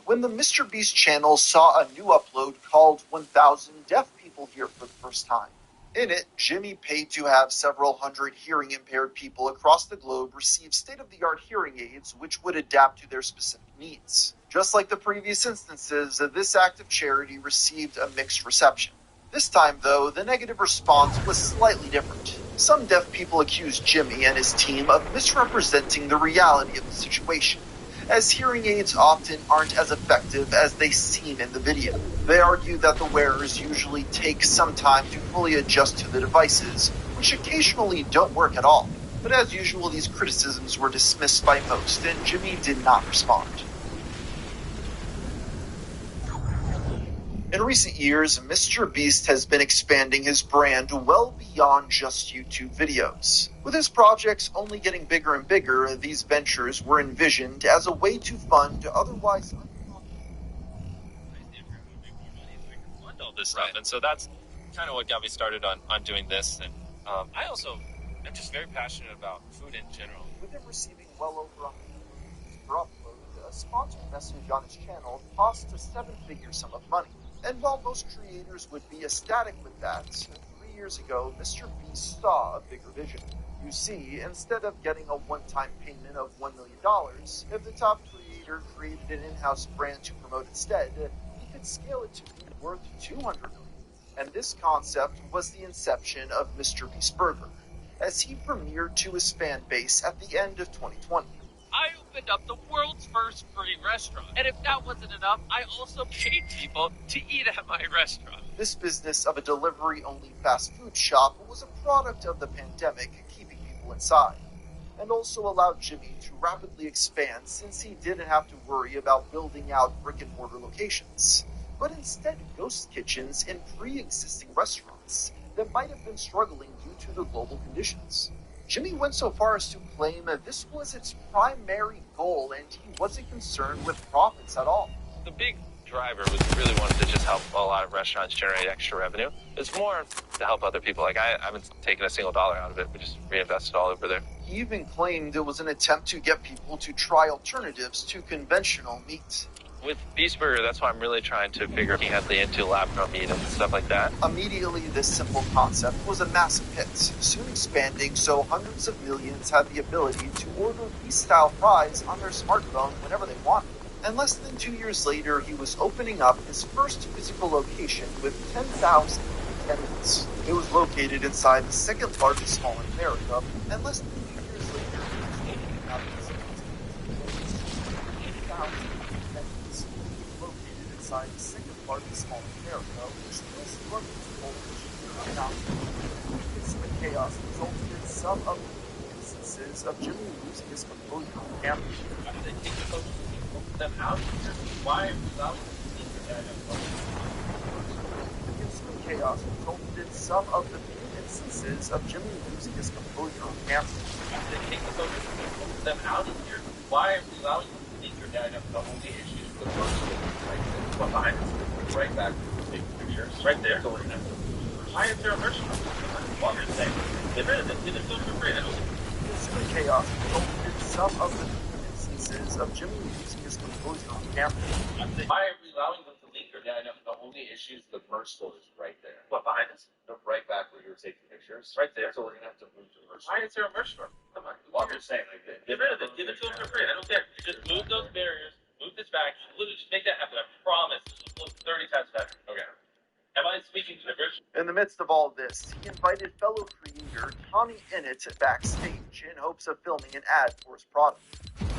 when the Mr. Beast channel saw a new upload called 1,000 Deaf People Here for the First Time. In it, Jimmy paid to have several hundred hearing-impaired people across the globe receive state-of-the-art hearing aids which would adapt to their specific needs. Just like the previous instances, this act of charity received a mixed reception. This time, though, the negative response was slightly different. Some deaf people accused Jimmy and his team of misrepresenting the reality of the situation, as hearing aids often aren't as effective as they seem in the video. They argue that the wearers usually take some time to fully adjust to the devices, which occasionally don't work at all. But as usual, these criticisms were dismissed by most, and Jimmy did not respond. In recent years, Mr. Beast has been expanding his brand well beyond just YouTube videos. With his projects only getting bigger and bigger, these ventures were envisioned as a way to fund otherwise fund all this stuff. Right. And so that's kind of what got me started on doing this. And I also am just very passionate about food in general. With him receiving well over 100 views per upload, a sponsored message on his channel cost a seven-figure sum of money. And while most creators would be ecstatic with that, 3 years ago, Mr. Beast saw a bigger vision. You see, instead of getting a one-time payment of $1 million, if the top creator created an in-house brand to promote instead, he could scale it to be worth $200 million. And this concept was the inception of Mr. Beast Burger, as he premiered to his fan base at the end of 2020. I opened up the world's first free restaurant. And if that wasn't enough, I also paid people to eat at my restaurant. This business of a delivery-only fast food shop was a product of the pandemic, keeping people inside, and also allowed Jimmy to rapidly expand since he didn't have to worry about building out brick-and-mortar locations, but instead ghost kitchens in pre-existing restaurants that might have been struggling due to the global conditions. Jimmy went so far as to claim that this was its primary goal and he wasn't concerned with profits at all. The big driver was really wanted to just help a lot of restaurants generate extra revenue. It's more to help other people. Like, I haven't taken a single dollar out of it. We just reinvested all over there. He even claimed it was an attempt to get people to try alternatives to conventional meat. With Beast Burger, that's why I'm really trying to figure out the into lab-grown meat and stuff like that. Immediately, this simple concept was a massive hit, soon expanding so hundreds of millions had the ability to order Beast-style fries on their smartphone whenever they wanted. And less than 2 years later, he was opening up his first physical location with 10,000 attendants. It was located inside the second largest mall in America, and less than 2 years later, he was opening up his 10,000 attendants. Located inside the second largest mall in America, which still struggles to hold the announcement. Consumer chaos resulted in some of the instances of Jimmy losing his composure on camera. After they take the photos, them out here. Why are we allowing them to see your dad? The consumer chaos resulted in some of the few instances of Jimmy losing his composure on camera. After they take the photos, them out of here. Why are we allowing them to see your dad? The only issue is the first one behind us. Right back. Take pictures. Right there. Why is there a merchant? Well, you're saying, get rid of it. Get it for free. Consumer chaos resulted in some of the few instances of Jimmy losing his composure on camera. Why are we allowing them to leak your dad? The only issue is the merch store is right there. What, behind us? No, right back where you were taking pictures. Right there. So we're going to have to move to the merch store. Why is there a merch store? Come on. Well, you're saying like that. Get rid of it. Give it to them for free. I don't care. Just move those barriers. Move this back. Literally just make that happen. I promise. This will look 30 times better. Okay. Am I speaking to the merch? In the midst of all this, he invited fellow creator Tommy Innit backstage in hopes of filming an ad for his product.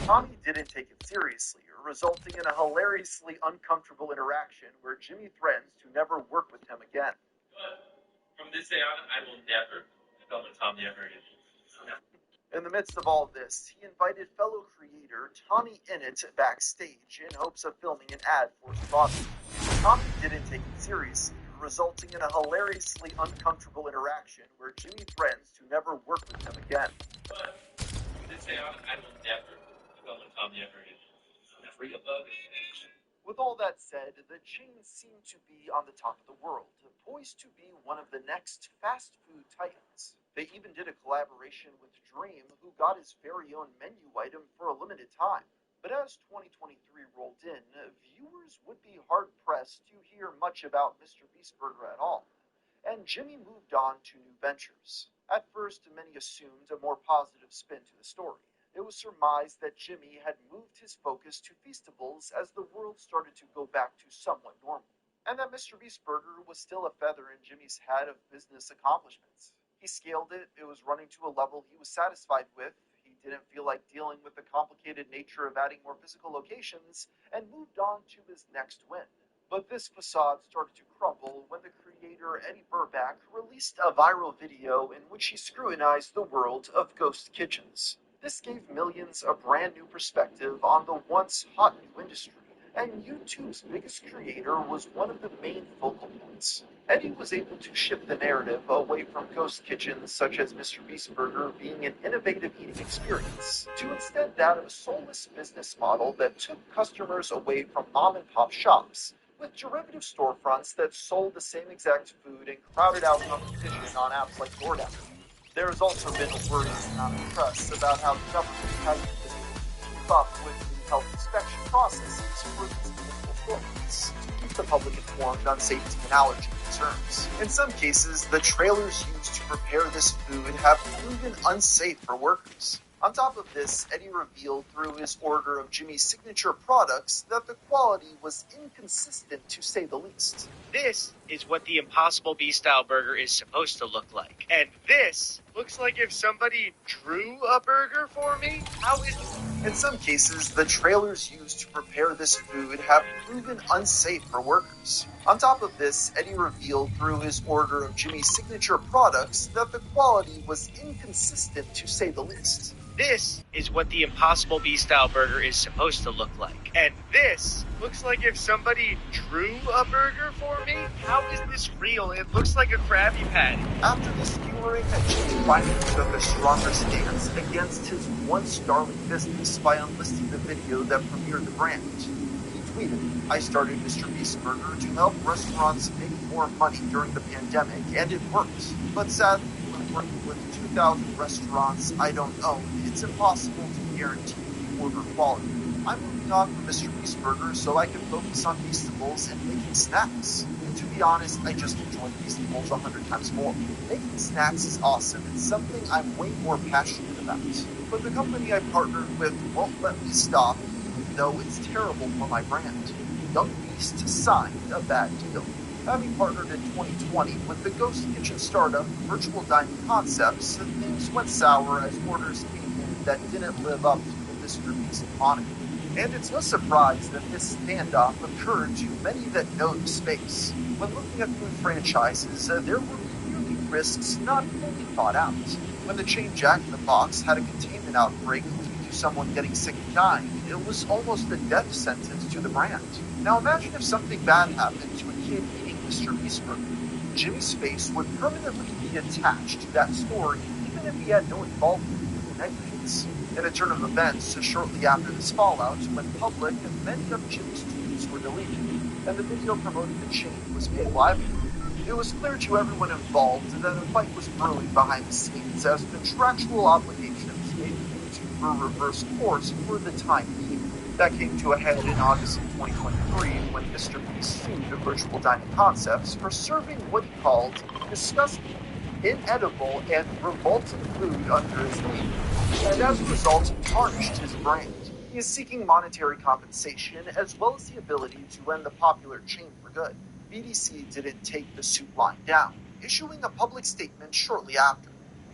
Tommy didn't take it seriously, resulting in a hilariously uncomfortable interaction where Jimmy threatens to never work with him again. But from this day on, I will never film with Tommy ever again. In the midst of all this, he invited fellow creator Tommy Innit backstage in hopes of filming an ad for his product. Tommy didn't take it seriously, resulting in a hilariously uncomfortable interaction where Jimmy threatens to never work with him again. But from this day on, I will never film with Tommy ever again. Free above it. With all that said, the chain seemed to be on the top of the world, poised to be one of the next fast food titans. They even did a collaboration with Dream, who got his very own menu item for a limited time. But as 2023 rolled in, viewers would be hard-pressed to hear much about Mr. Beast Burger at all, and Jimmy moved on to new ventures. At first, many assumed a more positive spin to the story. It was surmised that Jimmy had moved his focus to Feastables as the world started to go back to somewhat normal, and that Mr. Beast Burger was still a feather in Jimmy's hat of business accomplishments. He scaled it, it was running to a level he was satisfied with, he didn't feel like dealing with the complicated nature of adding more physical locations, and moved on to his next win. But this facade started to crumble when the creator Eddie Burback released a viral video in which he scrutinized the world of ghost kitchens. This gave millions a brand new perspective on the once hot new industry, and YouTube's biggest creator was one of the main focal points. Eddie was able to shift the narrative away from ghost kitchens such as Mr. Beast Burger being an innovative eating experience, to instead that of a soulless business model that took customers away from mom-and-pop shops, with derivative storefronts that sold the same exact food and crowded out competition on apps like DoorDash. There has also been a worrisome amount of press about how the government hasn't been able to keep up with the health inspection processes for these municipal storefronts to keep the public informed on safety and allergy concerns. In some cases, the trailers used to prepare this food have proven unsafe for workers. On top of this, Eddie revealed through his order of Jimmy's signature products that the quality was inconsistent to say the least. This is what the Impossible Beast style burger is supposed to look like. And this looks like if somebody drew a burger for me. How is In some cases, the trailers used to prepare this food have proven unsafe for workers. On top of this, Eddie revealed through his order of Jimmy's signature products that the quality was inconsistent to say the least. This is what the Impossible Beast style burger is supposed to look like. And this looks like if somebody drew a burger for me. How is this real? It looks like a Krabby Patty. After the skewering, Jimmy finally took a stronger stance against his once darling business by unlisting the video that premiered the brand. He tweeted, "I started Mr. Beast Burger to help restaurants make more money during the pandemic, and it worked. But sadly, when working with 2,000 restaurants I don't own, it's impossible to guarantee the order quality. I'm moving on from Mr. Beast Burger so I can focus on Beastables and making snacks. And to be honest, I just enjoy Beastables 100 times more. Making snacks is awesome. It's something I'm way more passionate about. But the company I partnered with won't let me stop, even though it's terrible for my brand. Young Beast signed a bad deal." Having partnered in 2020 with the ghost kitchen startup Virtual Dining Concepts, things went sour as orders came in that didn't live up to the Mr. Beast moniker. And it's no surprise that this standoff occurred to many that know the space. When looking at food franchises, there were clearly risks not fully thought out. When the chain Jack in the Box had a containment outbreak leading to someone getting sick and dying, it was almost a death sentence to the brand. Now imagine if something bad happened to a kid eating Mr. Beast Burger. Jimmy's face would permanently be attached to that story, even if he had no involvement with the negligence. In a turn of events, shortly after this fallout went public, many of Jimmy's tweets were deleted, and the video promoting the chain was made live. It was clear to everyone involved that a fight was brewing behind the scenes as contractual obligations made him to reverse course for the time being. That came to a head in August of 2023 when Mr. Beast sued the Virtual Dining Concepts for serving what he called disgusting, inedible, and revolting food under his name, and as a result tarnished his brand. He is seeking monetary compensation as well as the ability to end the popular chain for good. BDC didn't take the suit line down, issuing a public statement shortly after.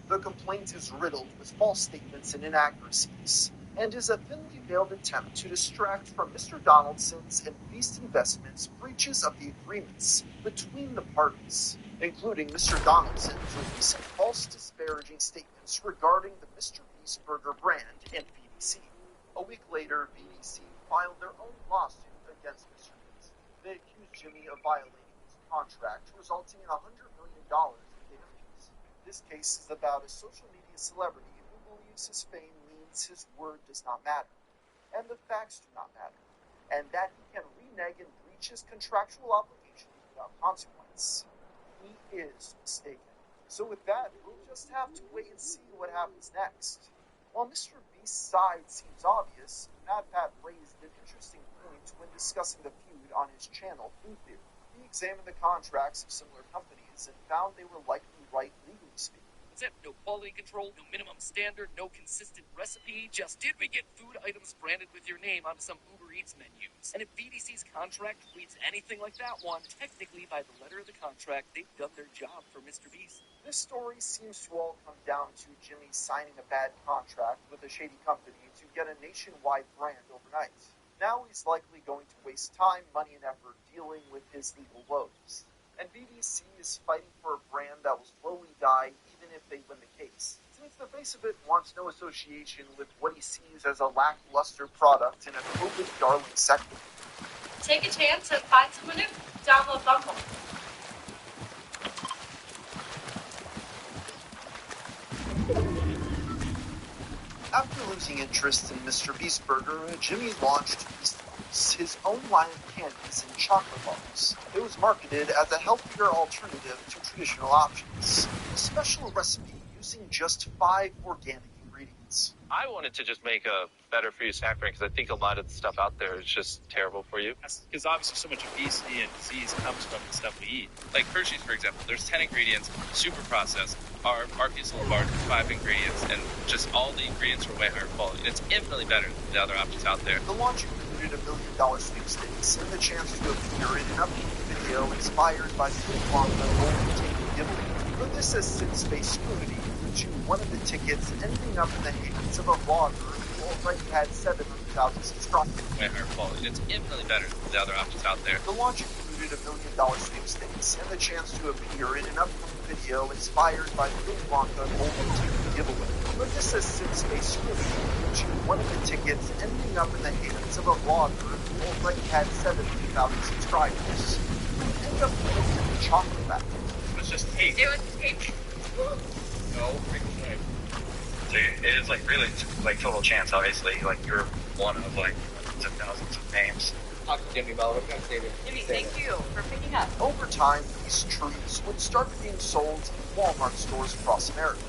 The complaint is riddled with false statements and inaccuracies, and is a thinly veiled attempt to distract from Mr. Donaldson's and Beast Investments' breaches of the agreements between the parties, including Mr. Donaldson's recent false disparaging statements regarding the Mr. Beast Burger brand and BDC. A week later, BDC filed their own lawsuit against Mr. Beast. They accused Jimmy of violating his contract, resulting in $100 million in damages. This case is about a social media celebrity who believes his fame means his word does not matter, and the facts do not matter, and that he can renege and breach his contractual obligations without consequence. He is mistaken. So with that, we'll just have to wait and see what happens next. While Mr. Beast's side seems obvious, MadPat raised an interesting point when discussing the feud on his channel, Food Theory. He examined the contracts of similar companies and found they were likely right legally speaking. No quality control, no minimum standard, no consistent recipe. Just did we get food items branded with your name on some Uber Eats menus? And if BDC's contract reads anything like that one, technically by the letter of the contract, they've done their job for Mr. Beast. This story seems to all come down to Jimmy signing a bad contract with a shady company to get a nationwide brand overnight. Now he's likely going to waste time, money, and effort dealing with his legal woes. And BDC is fighting for a brand that will slowly die even if they win the case. Since the face of it wants no association with what he sees as a lackluster product in a COVID-darling sector. Take a chance and find someone new. Download Bumble. After losing interest in Mr. Beast Burger, Jimmy launched Beastables, his own line of candies and chocolate bars. It was marketed as a healthier alternative to traditional options. A special recipe using just 5 organic ingredients. I wanted to just make a better for you snack brand because I think a lot of the stuff out there is just terrible for you. Because obviously so much obesity and disease comes from the stuff we eat. Like Hershey's, for example, there's 10 ingredients, super processed. Our Beastables bars are 5 ingredients, and just all the ingredients are way higher quality. It's infinitely better than the other options out there. The launch included $1 million sweepstakes and the chance to appear in an upcoming video inspired by Sweet Wonka Golden Ticket giveaway. But this has since faced scrutiny to one of the tickets ending up in the hands of a vlogger who already had 700,000 subscribers. Way higher quality. It's infinitely better than the other options out there. The launch included $1 million sweepstakes and the chance to appear in an upcoming video inspired by the Willy Wonka Golden Ticket giveaway. But this has since faced scrutiny to one of the tickets ending up in the hands of a vlogger who already had 700,000 subscribers. Who ended up winning the chocolate factory. It was just tape. It was tape. No, freaking way. So it is like really like total chance, obviously. Like you're one of like hundreds of thousands of names. Talk to Jimmy Bell. We're gonna save it. Jimmy, thank you for picking up. Over time, these trees would start being sold in Walmart stores across America,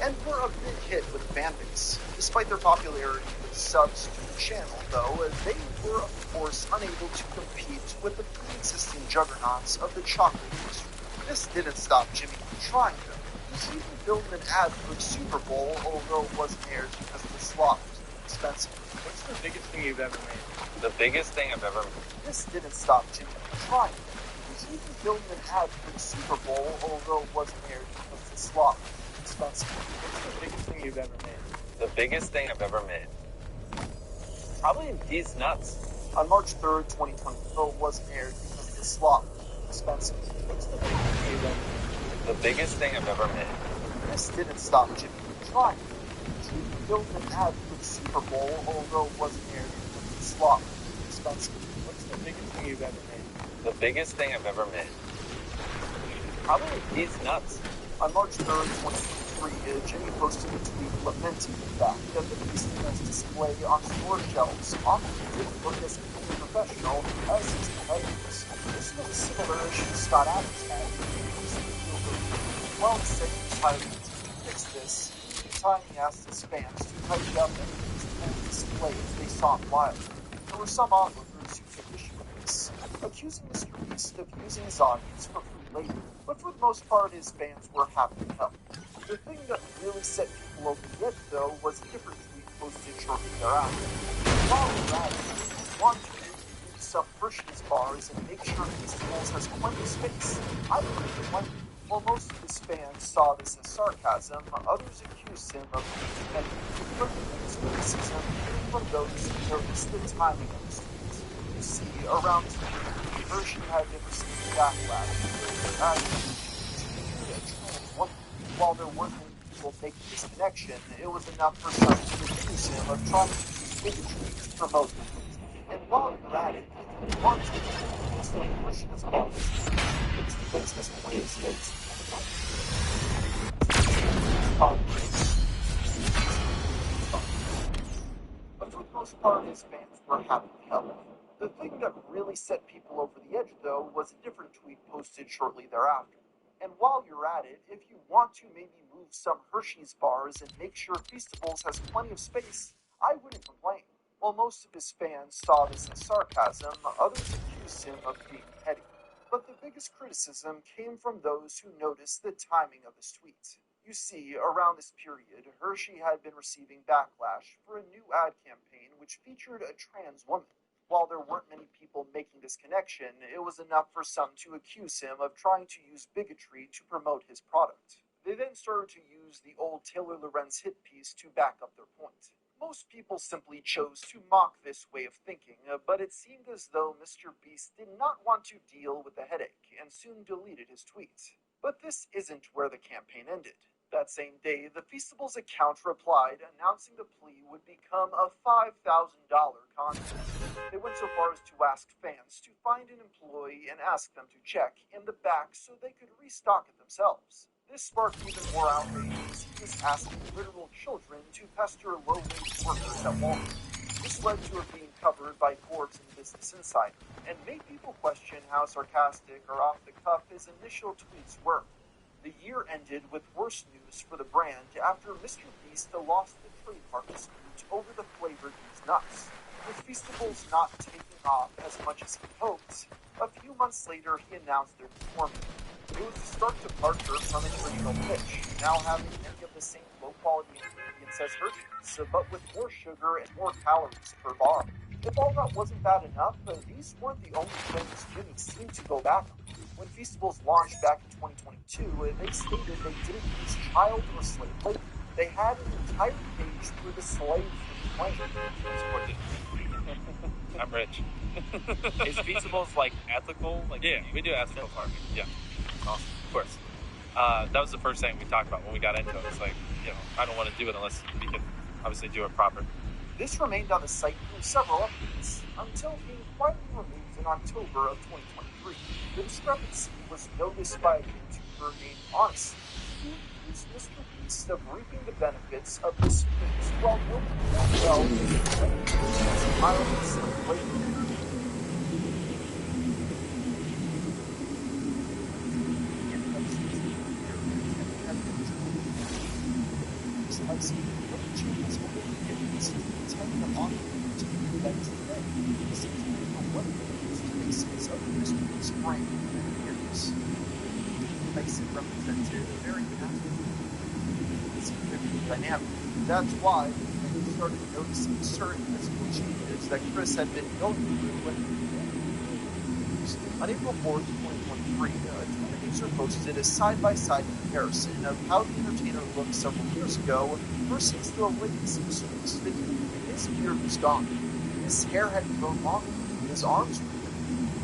and were a big hit with the fan base. Despite their popularity with subs to the channel, though, they were, of course, unable to compete with the pre-existing juggernauts of the chocolate industry. This didn't stop Jimmy from trying, though. He even filmed an ad for the Super Bowl, although it wasn't aired because the slot was too expensive. What's the biggest thing you've ever made? The biggest thing I've ever made. This didn't stop Jimmy from trying. He even filmed an ad for the Super Bowl, although it wasn't aired because the slot was too expensive. What's the biggest thing you've ever made? The biggest thing I've ever made. Probably these nuts. On March 3rd, 2020, though it wasn't aired because the slot was too expensive. What's the biggest thing you've ever made? The biggest thing I've ever made. This didn't stop Jimmy from trying. He even filmed an ad for the Super Bowl, although it wasn't aired because the slot was too expensive. What's the biggest thing you've ever made? The biggest thing I've ever made. Probably these nuts. On March 3rd, 2023, Jimmy posted a tweet lamenting the fact that the Feastables display on store shelves often didn't look as professional as his competitors. This was a similar issue Scott Adams had. While he said he was hiring a team to fix this, in the time he asked his fans to tidy up any Feastables displays they saw in wild. There were some onlookers who took issue with this, accusing Mr. Beast of using his audience for free labor, but for the most part his fans were happy to help. The thing that really set people over the edge, though, was a different tweet posted shortly thereafter. While that, if you want to use some Hershey's bars and make sure Feastables has plenty of space, I believe it might be. While most of his fans saw this as sarcasm, others accused him of being petty. But the biggest criticism came from those who noticed the timing of his tweets. You see, around today, Hershey had been receiving backlash for a trans woman. While there weren't many people making this connection, it was enough for some to accuse him of trying to use bigotry to promote the tweet. And while you're at it, if you want to, still push this ball. It's the business place. But for the most part, his fans were happy to help. The thing that really set people over the edge, though, was a different tweet posted shortly thereafter. And while you're at it, if you want to maybe move some Hershey's bars and make sure Feastables has plenty of space, I wouldn't complain. While most of his fans saw this as sarcasm, others accused him of being petty. But the biggest criticism came from those who noticed the timing of his tweet. You see, around this period, Hershey had been receiving backlash for a new ad campaign which featured a trans woman. While there weren't many people making this connection, it was enough for some to accuse him of trying to use bigotry to promote his product. They then started to use the old Taylor Lorenz hit piece to back up their point. Most people simply chose to mock this way of thinking, but it seemed as though Mr. Beast did not want to deal with the headache and soon deleted his tweet. But this isn't where the campaign ended. That same day, the Feastables account replied announcing the plea would become a $5,000 contest. They went so far as to ask fans to find an employee and ask them to check in the back so they could restock it themselves. This sparked even more outrage as he was asking literal children to pester low-wage workers at Walmart. This led to it being covered by Forbes and Business Insider, and made people question how sarcastic or off-the-cuff his initial tweets were. The year ended with worse news for the brand after Mr. Beast lost the trademark dispute over the flavor of these nuts. With Feastables not taking off as much as he hoped, a few months later he announced their new formula. It was a stark departure from its original pitch, now having many of the same low-quality ingredients as Hershey's, but with more sugar and more calories per bar. If all that wasn't bad enough, these weren't the only things Jimmy seemed to go back on. When Feastables launched back in 2022, they stated they didn't use child or slave labor. They had an entire page for the slave-free claim. Support it. I'm rich. Is Feastables like ethical? Like yeah, we do ethical farming. Yeah, awesome. Of course. That was the first thing we talked about when we got into it. It's like, I don't want to do it unless we can obviously do it proper. This remained on the site through several updates, until being quietly removed in October of 2023. The discrepancy was noticed by a YouTuber named Honestly, who accused Mr. Beast of reaping the benefits of the schemes while knowing full well that the child slave labor. Represented a very dynamic. That's why we started noticing certain physical changes that Chris had been going through on April 4th, 2023, a user posted a side-by-side comparison of how the entertainer looked several years ago versus the latest Mr. video. His beard was gone. His hair had grown longer. His arms were bigger.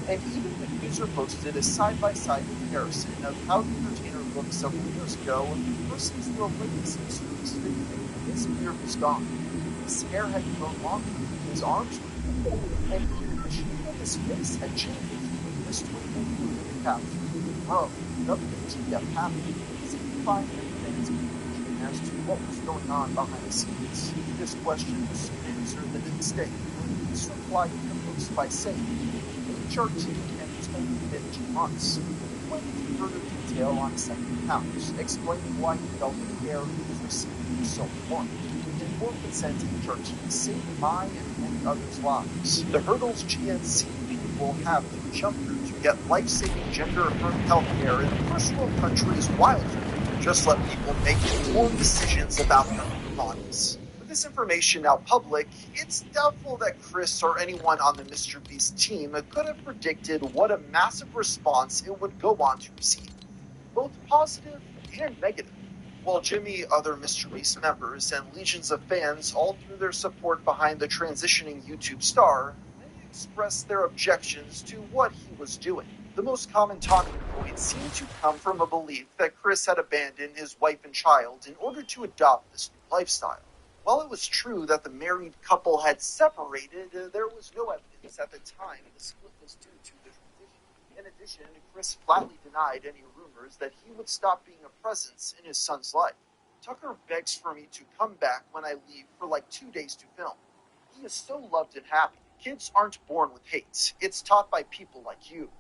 And even the user posted a side-by-side comparison of how the entertainer looked several years ago versus the latest Mr. video. His beard was gone. His hair had grown longer. His arms were bigger. And even the shape of his face had changed. This tweet included the caption, "Bro, WTF happened?" signifying everything's confusion as to what was going on behind the scenes. This question was soon answered the next day, when Reese replied to the post by saying, HRT and it's only been 2 months. He went into further detail on a second account, explaining why he felt the care he was receiving was so important. With informed consent, HRT saved my and many others' lives. The hurdles GNC people have to jump through to get life-saving gender-affirmed healthcare in first world countries wild. Just let people make informed decisions about their own bodies. With this information now public, it's doubtful that Chris or anyone on the Mr. Beast team could have predicted what a massive response it would go on to receive, both positive and negative. While Jimmy, other Mr. Beast members, and legions of fans all threw their support behind the transitioning YouTube star, expressed their objections to what he was doing. The most common talking points seemed to come from a belief that Chris had abandoned his wife and child in order to adopt this new lifestyle. While it was true that the married couple had separated, there was no evidence at the time the split was due to the transition. In addition, Chris flatly denied any rumors that he would stop being a presence in his son's life. Tucker begs for me to come back when I leave for like 2 days to film. He is so loved and happy. Kids aren't born with hate. It's taught by people like you.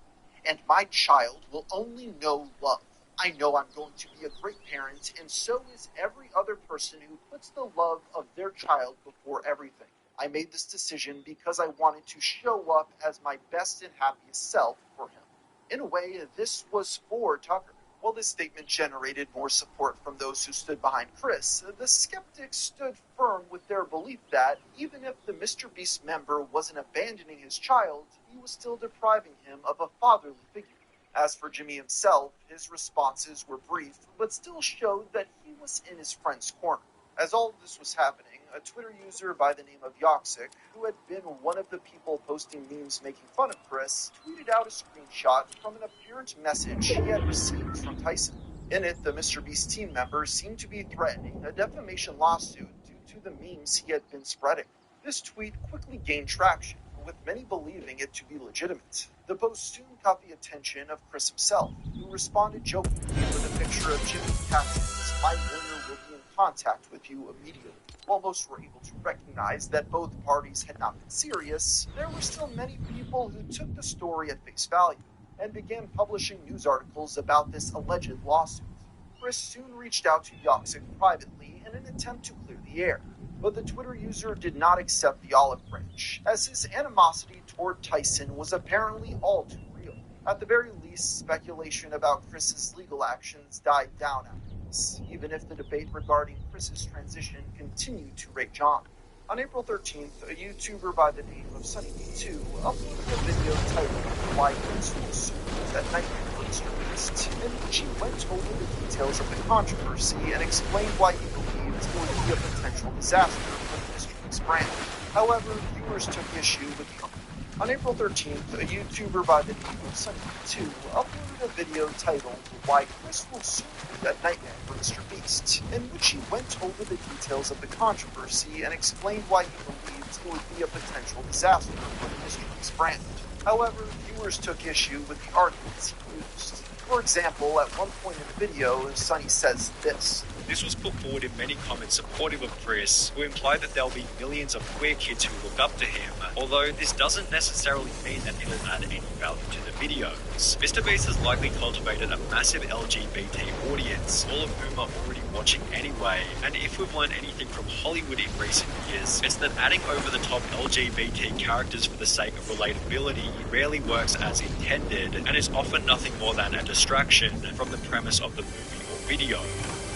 And my child will only know love. I know I'm going to be a great parent, and so is every other person who puts the love of their child before everything. I made this decision because I wanted to show up as my best and happiest self for him. In a way, this was for Tucker. While this statement generated more support from those who stood behind Chris, the skeptics stood firm with their belief that, even if the Mr. Beast member wasn't abandoning his child, he was still depriving him of a fatherly figure. As for Jimmy himself, his responses were brief, but still showed that he was in his friend's corner. As all of this was happening, a Twitter user by the name of Yoxic, who had been one of the people posting memes making fun of Chris, tweeted out a screenshot from an apparent message he had received from Tyson. In it, the Mr. Beast team member seemed to be threatening a defamation lawsuit due to the memes he had been spreading. This tweet quickly gained traction, with many believing it to be legitimate. The post soon caught the attention of Chris himself, who responded jokingly with a picture of Jimmy captions, "My lawyer will be in contact with you immediately." While most were able to recognize that both parties had not been serious, there were still many people who took the story at face value and began publishing news articles about this alleged lawsuit. Chris soon reached out to Yoxic privately in an attempt to clear the air, but the Twitter user did not accept the olive branch, as his animosity toward Tyson was apparently all too real. At the very least, speculation about Chris's legal actions died down after this, even if the debate regarding Chris's transition continued to rage on. On April 13th, a YouTuber by the name of SunnyB2 uploaded a video titled Why Crystal Soup at Nightmare for Mr. Beast, in which he went over the details of the controversy and explained why he believed it would be a potential disaster for the Mr. Beast brand. However, viewers took issue with the On April 13th, a YouTuber by the name of SunnyB2 uploaded a video titled Why Crystal Soup at Nightmare for Mr. Beast, in which he went over the details of the controversy and explained why he believed it would be a potential disaster for the Mr. Beast brand. However, viewers took issue with the arguments he used. For example, at one point in the video, Sunny says this. This was put forward in many comments supportive of Chris, who implied that there'll be millions of queer kids who look up to him, although this doesn't necessarily mean that it'll add any value to the videos. Mr. Beast has likely cultivated a massive LGBT audience, all of whom are already watching anyway, and if we've learned anything from Hollywood in recent years, it's that adding over-the-top LGBT characters for the sake of relatability rarely works as intended, and is often nothing more than a distraction from the premise of the movie or video.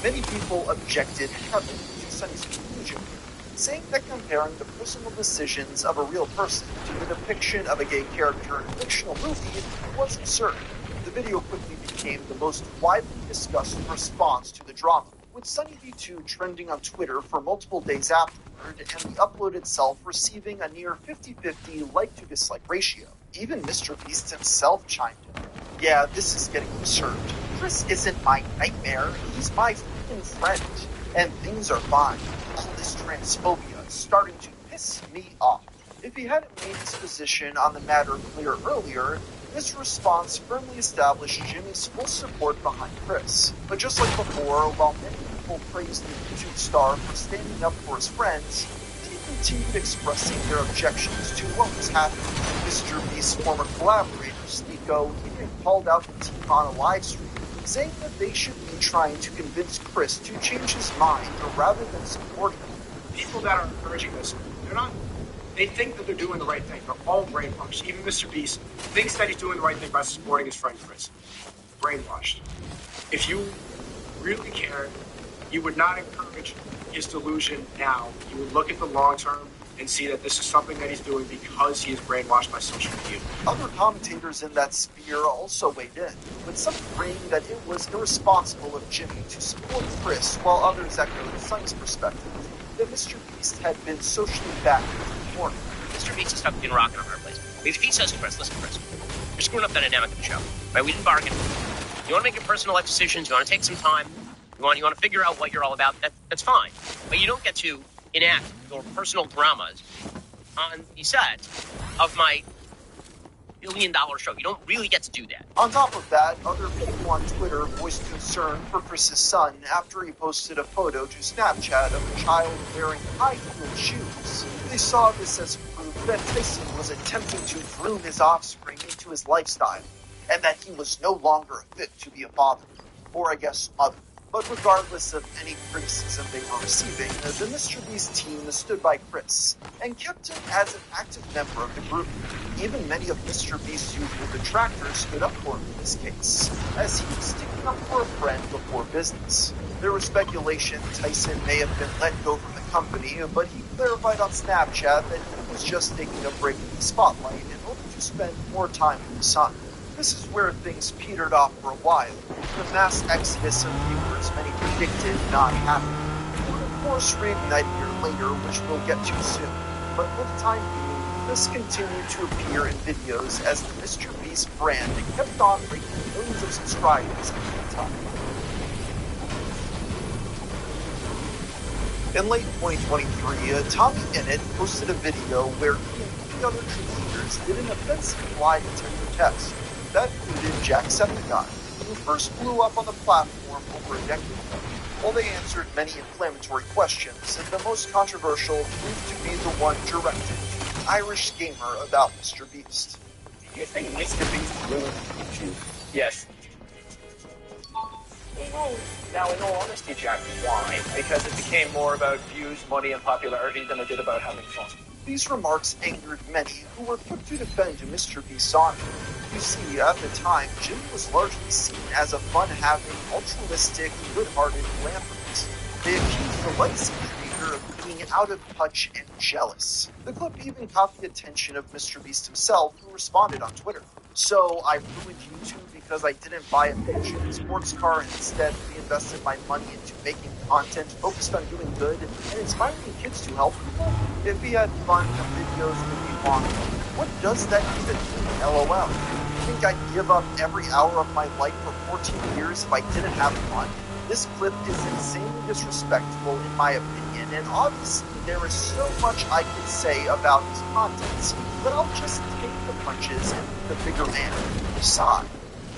Many people objected heavily to Sunny's conclusion, saying that comparing the personal decisions of a real person to the depiction of a gay character in a fictional movie was absurd. The video quickly became the most widely discussed response to the drama, with SunnyB2 trending on Twitter for multiple days afterward, and the upload itself receiving a near 50-50 like-to-dislike ratio. Even Mr. Beast himself chimed in. Yeah, this is getting absurd. Chris isn't my nightmare, he's my freaking friend. And things are fine. All this transphobia is starting to piss me off. If he hadn't made his position on the matter clear earlier, this response firmly established Jimmy's full support behind Chris. But just like before, while many people praised the YouTube star for standing up for his friends, he continued expressing their objections to what was happening. Mr. Beast's former collaborator, Sneeko, even called out the team on a live stream, saying that they should be trying to convince Chris to change his mind rather than support him. People that are encouraging this, they think that they're doing the right thing. They're all brainwashed. Even Mr. Beast thinks that he's doing the right thing by supporting his friend Chris. Brainwashed. If you really cared, you would not encourage his delusion now. You would look at the long term and see that this is something that he's doing because he is brainwashed by social media. Other commentators in that sphere also weighed in, with some agreeing that it was irresponsible of Jimmy to support Chris, while others echoed Sunny's perspective that Mr. Beast had been socially backed into the corner. Mr. Beast is stuck between a rock and a hard place. If he says to Chris, listen, Chris, you're screwing up the dynamic of the show. Right? We didn't bargain. You want to make your personal life decisions, you want to take some time, you want to figure out what you're all about, that's fine. But you don't get to enact your personal dramas on the set of my $1 billion show. You don't really get to do that. On top of that, other people on Twitter voiced concern for Chris's son after he posted a photo to Snapchat of a child wearing high-heeled shoes. They saw this as proof that Tyson was attempting to groom his offspring into his lifestyle, and that he was no longer fit to be a father, or I guess mother. But regardless of any criticism they were receiving, the Mr. Beast team stood by Chris and kept him as an active member of the group. Even many of Mr. Beast's usual detractors stood up for him in this case, as he was sticking up for a friend before business. There was speculation Tyson may have been let go from the company, but he clarified on Snapchat that he was just taking a break from the spotlight in order to spend more time with his son. This is where things petered off for a while, the mass exodus of viewers many predicted not happening. Would of course reignite a year later, which we'll get to soon, but for the time being, this continued to appear in videos as the Mr. Beast brand kept on breaking millions of subscribers in the time. In late 2023, Tommy Innit posted a video where he and 3 other leaders did an offensive lie detector test. That included Jacksepticeye, who first blew up on the platform over a decade ago. While they answered many inflammatory questions, and the most controversial proved to be the one directed to an Irish gamer about Mr. Beast. Do you think Mr. Beast ruined YouTube? Yes. Now, in all honesty, Jack, why? Because it became more about views, money, and popularity than it did about having fun. These remarks angered many who were quick to defend Mr. Beast's honor. You see, at the time, Jimmy was largely seen as a fun-having, altruistic, good-hearted philanthropist. They accused the legacy creator of being out of touch and jealous. The clip even caught the attention of Mr. Beast himself, who responded on Twitter. So I ruined YouTube because I didn't buy a fancy sports car and instead reinvested my money into making content focused on doing good and inspiring kids to help people? If he had fun, the videos would be long. What does that even mean, LOL? You think I'd give up every hour of my life for 14 years if I didn't have fun? This clip is insanely disrespectful in my opinion, and obviously there is so much I could say about his contents, but I'll just take the punches and leave the bigger man aside.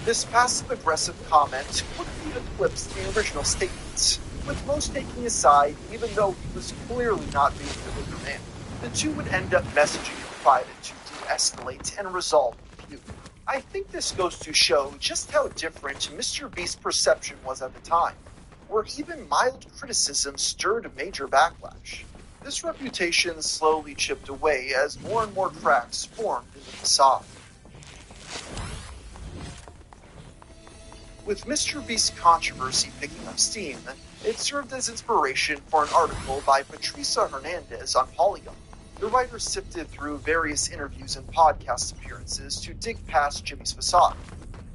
This passive-aggressive comment would be eclipse the original statements, with most taking his side even though he was clearly not being the bigger man. The two would end up messaging in private to de-escalate and resolve the feud. I think this goes to show just how different Mr. Beast's perception was at the time, where even mild criticism stirred major backlash. This reputation slowly chipped away as more and more cracks formed in the facade. With Mr. Beast's controversy picking up steam, it served as inspiration for an article by Patricia Hernandez on Polygon. The writer sifted through various interviews and podcast appearances to dig past Jimmy's facade,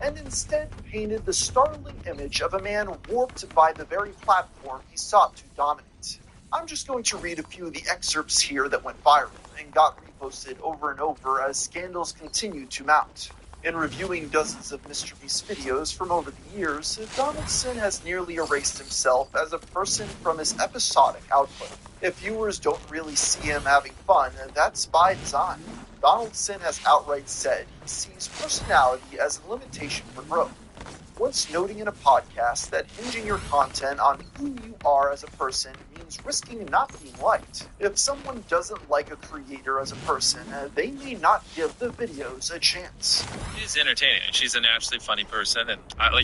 and instead painted the startling image of a man warped by the very platform he sought to dominate. I'm just going to read a few of the excerpts here that went viral and got reposted over and over as scandals continued to mount. In reviewing dozens of Mr. Beast videos from over the years, Donaldson has nearly erased himself as a person from his episodic output. If viewers don't really see him having fun, that's by design. Donaldson has outright said he sees personality as a limitation for growth, once noting in a podcast that hinging your content on who you are as a person means risking not being liked. If someone doesn't like a creator as a person, they may not give the videos a chance. She's entertaining. She's a naturally funny person, and I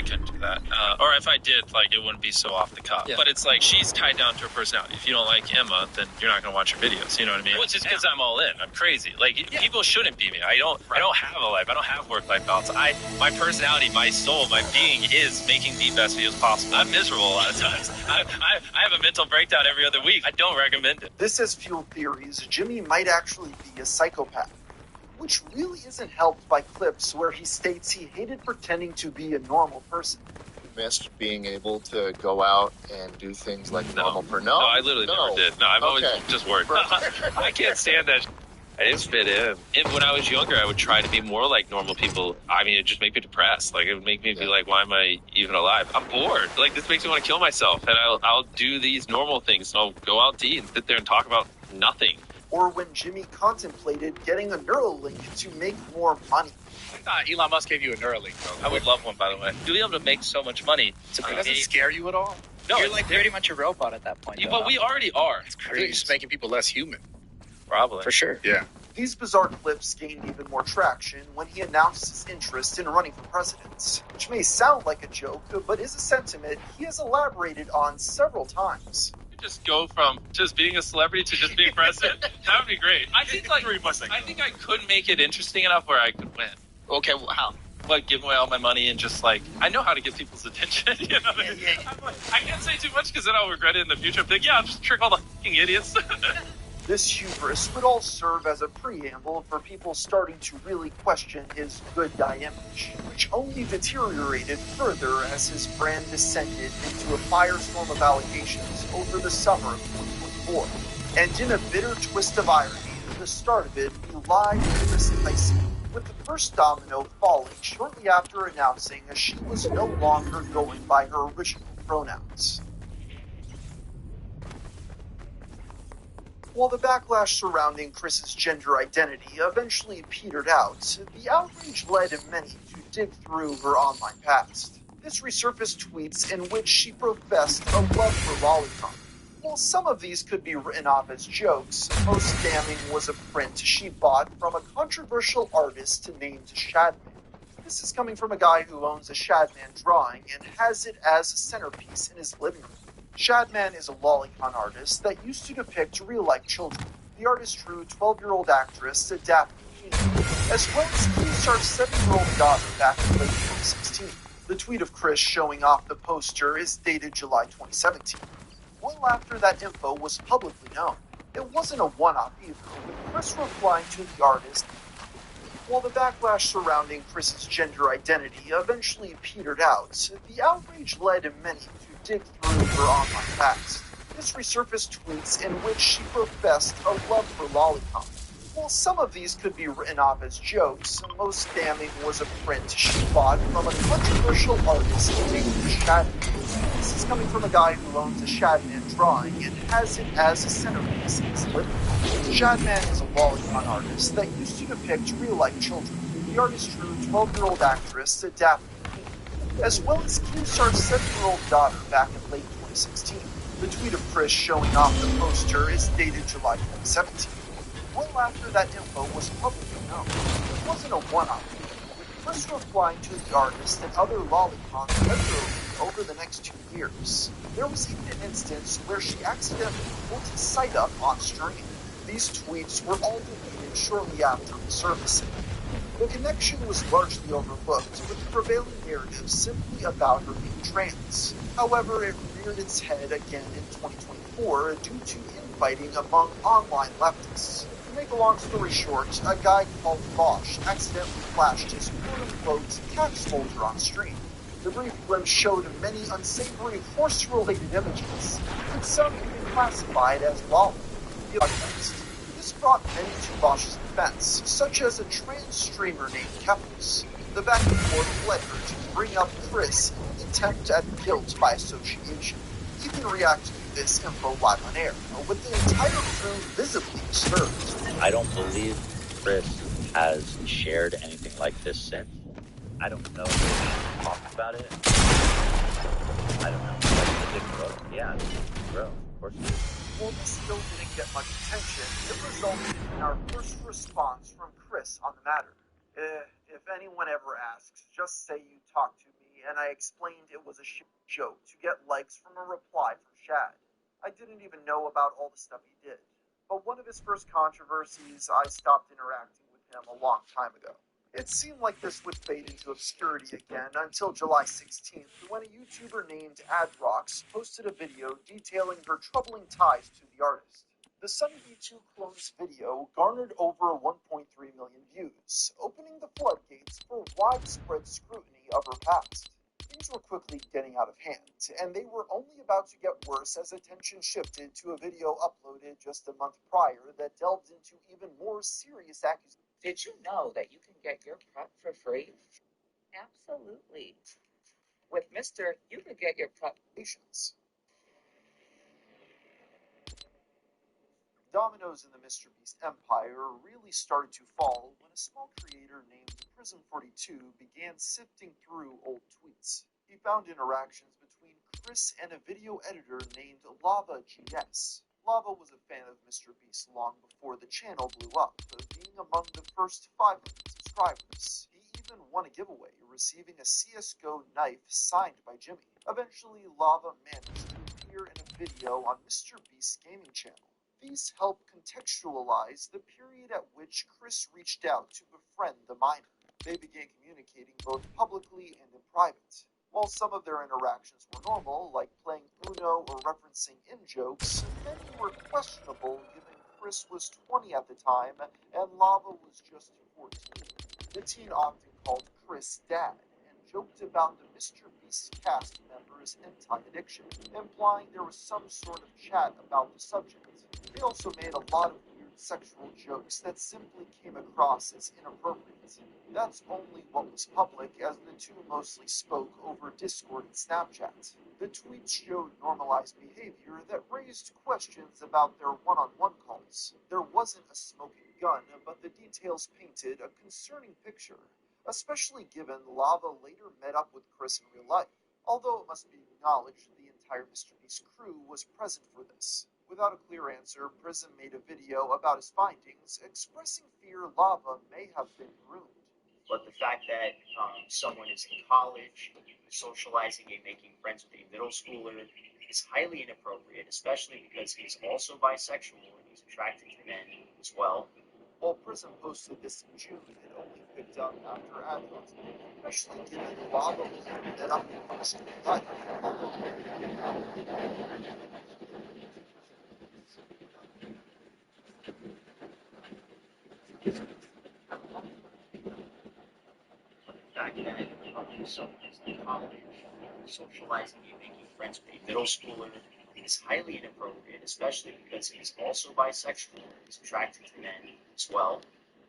couldn't do that. Or if I did, it wouldn't be so off the cuff. Yeah. But it's she's tied down to her personality. If you don't like Emma, then you're not going to watch her videos. You know what I mean? Well, it's just because I'm all in. I'm crazy. People shouldn't be me. I don't have a life. I don't have work-life balance. My personality, my soul, my being is making the best videos possible. I'm miserable a lot of times. I have a mental breakdown every other week. I don't recommend it. This has fueled theories Jimmy might actually be a psychopath, which really isn't helped by clips where he states he hated pretending to be a normal person. You missed being able to go out and do things like normal person. No, I literally never did. No, I've always just worked. I can't stand that. I didn't fit in. And when I was younger, I would try to be more like normal people. I mean, it just made me depressed. It would make me be like, why am I even alive? I'm bored. This makes me want to kill myself. And I'll do these normal things. I'll go out to eat and sit there and talk about nothing. Or when Jimmy contemplated getting a Neuralink to make more money. I thought Elon Musk gave you a Neuralink, though. I would love one, by the way. To be able to make so much money. Does it scare you at all? No, you're pretty much a robot at that point. But we already are. It's crazy. You're just making people less human. Probably. For sure. Yeah. These bizarre clips gained even more traction when he announced his interest in running for president, which may sound like a joke, but is a sentiment he has elaborated on several times. Just go from just being a celebrity to just being president. That would be great. I think I could make it interesting enough where I could win. Okay, well, how? Give away all my money and just I know how to get people's attention. You know? Yeah. I can't say too much because then I'll regret it in the future. I'm I'll just trick all the fucking idiots. This hubris would all serve as a preamble for people starting to really question his good guy image, which only deteriorated further as his brand descended into a firestorm of allegations over the summer of 2024. And in a bitter twist of irony, the start of it belied Chris Tyson, with the first domino falling shortly after announcing she was no longer going by her original pronouns. While the backlash surrounding Chris's gender identity eventually petered out, the outrage led many to dig through her online past. This resurfaced tweets in which she professed a love for lolicon. While some of these could be written off as jokes, most damning was a print she bought from a controversial artist named Shadman. This is coming from a guy who owns a Shadman drawing and has it as a centerpiece in his living room. Shadman is a lolicon artist that used to depict real-life children. The artist drew 12-year-old actress Daphne Keenan, as well as Keemstar's 7-year-old daughter back in late 2016. The tweet of Chris showing off the poster is dated July 2017. well after that info was publicly known. It wasn't a one-off either, with Chris replying to the artist. While the backlash surrounding Chris's gender identity eventually petered out, the outrage led many to dig through her online past. This resurfaced tweets in which she professed a love for lolicon. While some of these could be written off as jokes, most damning was a print she bought from a controversial artist named Shadman. This is coming from a guy who owns a Shadman drawing and has it as a centerpiece in his living room. Shadman is a lolicon artist that used to depict real-life children. The artist drew 12-year-old actress Daphne Keane, as well as Keemstar's 7-year-old daughter back in late 2016. The tweet of Chris showing off the poster is dated July 2017. Well after that info was publicly known, it wasn't a one-off, with Chris replying to the artist and other lolicons regularly over the next 2 years. There was even an instance where she accidentally pulled his site up on stream. These tweets were all deleted shortly after resurfacing. The connection was largely overlooked, with the prevailing narrative simply about her being trans. However, it reared its head again in 2024 due to infighting among online leftists. To make a long story short, a guy called Bosch accidentally flashed his quote-unquote tax folder on stream. The brief glimpse showed many unsavory horse-related images, with some even classified as lol. This brought many to Bosch's defense, such as a trans streamer named Keffels. The back and forth led her to bring up Chris in an attempt at guilt by association. You can react to this info live on air, with the entire crew visibly disturbed. I don't believe Chris has shared anything like this since. I don't know if he's talked about it. I don't know. Like, did it grow? Yeah, it did grow. Of course it did. While this still didn't get much attention, it resulted in our first response from Chris on the matter. If anyone ever asks, just say you talked to me and I explained it was a joke to get likes from a reply from Shad. I didn't even know about all the stuff he did. But one of his first controversies, I stopped interacting with him a long time ago. It seemed like this would fade into obscurity again until July 16th, when a YouTuber named Adrox posted a video detailing her troubling ties to the artist. The Sunny V2 clone's video garnered over 1.3 million views, opening the floodgates for widespread scrutiny of her past. Things were quickly getting out of hand, and they were only about to get worse as attention shifted to a video uploaded just a month prior that delved into even more serious accusations. Did you know that you can get your prep for free? Absolutely. With Mr. You can get your prep. Dominoes in the Mr. Beast empire really started to fall when a small creator named Prism42 began sifting through old tweets. He found interactions between Chris and a video editor named Lava GS. Lava was a fan of Mr. Beast long before the channel blew up, being among the first 500 subscribers. He even won a giveaway, receiving a CSGO knife signed by Jimmy. Eventually, Lava managed to appear in a video on Mr. Beast's gaming channel. These help contextualize the period at which Chris reached out to befriend the minor. They began communicating both publicly and in private. While some of their interactions were normal, like playing Uno or referencing in-jokes, many were questionable given Chris was 20 at the time and Lava was just 14. The teen often called Chris dad and joked about the Mr. Beast cast members' anti-addiction, implying there was some sort of chat about the subject. They also made a lot of weird sexual jokes that simply came across as inappropriate. That's only what was public, as the two mostly spoke over Discord and Snapchat. The tweets showed normalized behavior that raised questions about their one-on-one calls. There wasn't a smoking gun, but the details painted a concerning picture, especially given Lava later met up with Chris in real life. Although it must be acknowledged the entire Mr. Beast crew was present for this. Without a clear answer, Prism made a video about his findings, expressing fear Lava may have been groomed. But the fact that someone is in college, socializing and making friends with a middle schooler is highly inappropriate, especially because he's also bisexual and he's attracted to men as well. While Prism posted this in June, it only picked up after Advent, especially given Lava was that up in Chris' life. The fact that someone is in college, socializing and making friends with a middle schooler is highly inappropriate, especially because he's also bisexual and is attracted to men as well.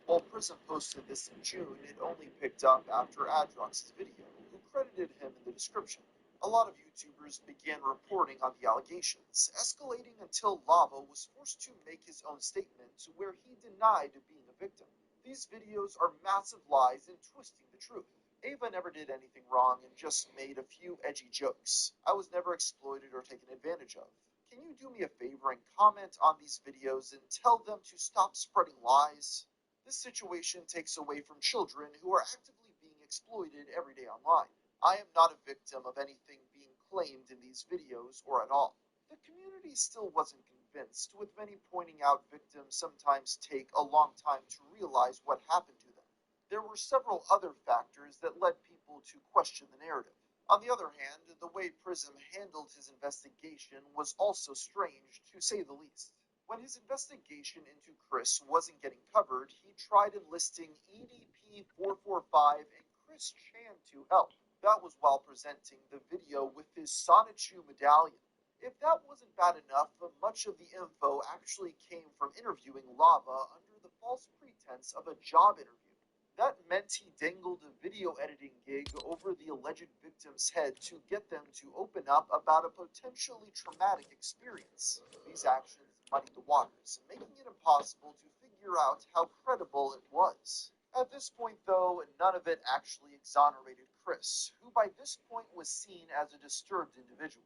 While Prism posted this in June, it only picked up after Adrox's video, who credited him in the description. A lot of YouTubers began reporting on the allegations, escalating until Lava was forced to make his own statement where he denied being a victim. These videos are massive lies and twisting the truth. Ava never did anything wrong and just made a few edgy jokes. I was never exploited or taken advantage of. Can you do me a favor and comment on these videos and tell them to stop spreading lies? This situation takes away from children who are actively being exploited every day online. I am not a victim of anything being claimed in these videos or at all. The community still wasn't convinced, with many pointing out victims sometimes take a long time to realize what happened to them. There were several other factors that led people to question the narrative. On the other hand, the way Prism handled his investigation was also strange, to say the least. When his investigation into Chris wasn't getting covered, he tried enlisting EDP-445 and Chris Chan to help. That was while presenting the video with his Sonichu medallion. If that wasn't bad enough, much of the info actually came from interviewing Lava under the false pretense of a job interview. That meant he dangled a video editing gig over the alleged victim's head to get them to open up about a potentially traumatic experience. These actions muddied the waters, making it impossible to figure out how credible it was. At this point, though, none of it actually exonerated Chris, who by this point was seen as a disturbed individual.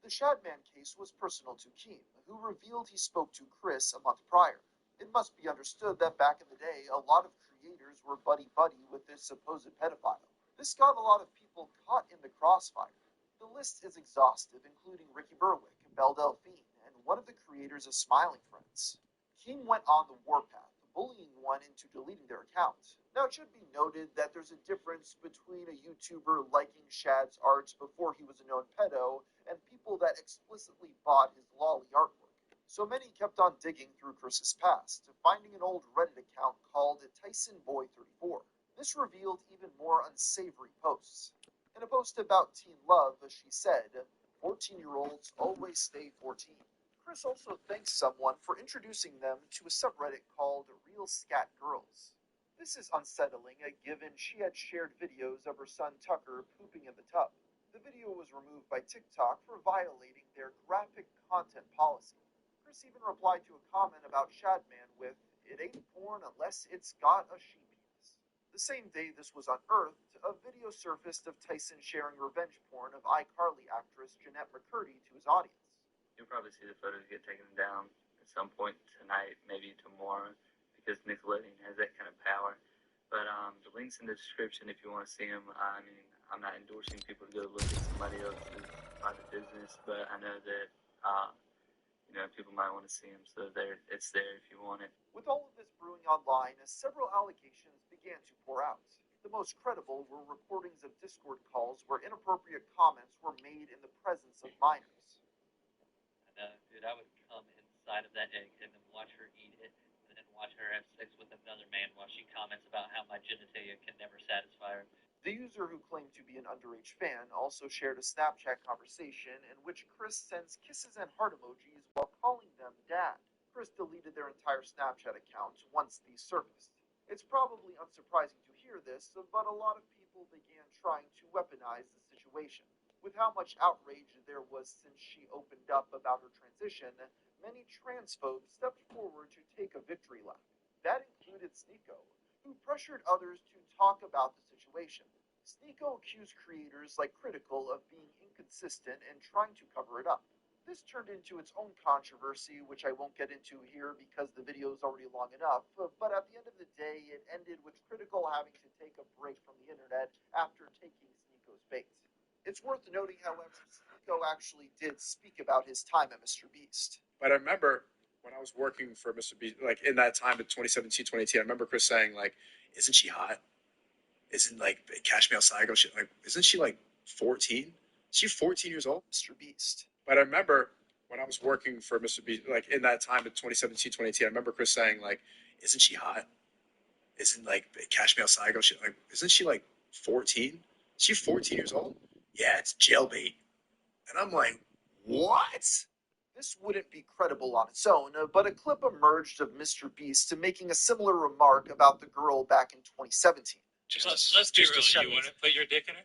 The Shadman case was personal to Keem, who revealed he spoke to Chris a month prior. It must be understood that back in the day, a lot of creators were buddy-buddy with this supposed pedophile. This got a lot of people caught in the crossfire. The list is exhaustive, including Ricky Berwick, Belle Delphine, and one of the creators of Smiling Friends. Keem went on the warpath, bullying one into deleting their account. Now, it should be noted that there's a difference between a YouTuber liking Shad's art before he was a known pedo and people that explicitly bought his lolly artwork. So many kept on digging through Chris's past, finding an old Reddit account called TysonBoy34. This revealed even more unsavory posts. In a post about teen love, she said, 14-year-olds always stay 14. Chris also thanks someone for introducing them to a subreddit called Real Scat Girls. This is unsettling, given she had shared videos of her son Tucker pooping in the tub. The video was removed by TikTok for violating their graphic content policy. Chris even replied to a comment about Shadman with, "It ain't porn unless it's got a she penis." The same day this was unearthed, a video surfaced of Tyson sharing revenge porn of iCarly actress Jeanette McCurdy to his audience. You'll probably see the photos get taken down at some point tonight, maybe tomorrow, because Nickelodeon has that kind of power. But the link's in the description if you want to see them. I mean, I'm not endorsing people to go look at somebody else's private business, but I know that people might want to see them, so it's there if you want it. With all of this brewing online, several allegations began to pour out. The most credible were recordings of Discord calls where inappropriate comments were made in the presence of minors. I know, dude, I would come inside of that egg and then watch her eat it, and then watch her have sex with another man while she comments about how my genitalia can never satisfy her. The user, who claimed to be an underage fan, also shared a Snapchat conversation in which Chris sends kisses and heart emojis while calling them dad. Chris deleted their entire Snapchat account once these surfaced. It's probably unsurprising to hear this, but a lot of people began trying to weaponize the situation. With how much outrage there was since she opened up about her transition, many transphobes stepped forward to take a victory lap. That included Sneeko, who pressured others to talk about the situation. Sneeko accused creators like Critical of being inconsistent and trying to cover it up. This turned into its own controversy, which I won't get into here because the video is already long enough, but at the end of the day, it ended with Critical having to take a break from the internet after taking Sneeko's bait. It's worth noting, however, Sneeko actually did speak about his time at Mr. Beast. But I remember when I was working for Mr. Beast, like in that time in 2017, 2018, I remember Chris saying, like, isn't she hot? Isn't, like, Cash Me Outside, isn't she, like, 14? Is she 14 years old? Mr. Beast. But I remember when I was working for Mr. Beast, like in that time in 2017, 2018, I remember Chris saying, like, isn't she hot? isn't like Cash Me Outside. Shit, like, isn't she like 14? Is she 14 years old? Yeah, it's jailbait. And I'm like, what? This wouldn't be credible on its own, but a clip emerged of Mr. Beast making a similar remark about the girl back in 2017. Let's be real. You want to put your dick in her?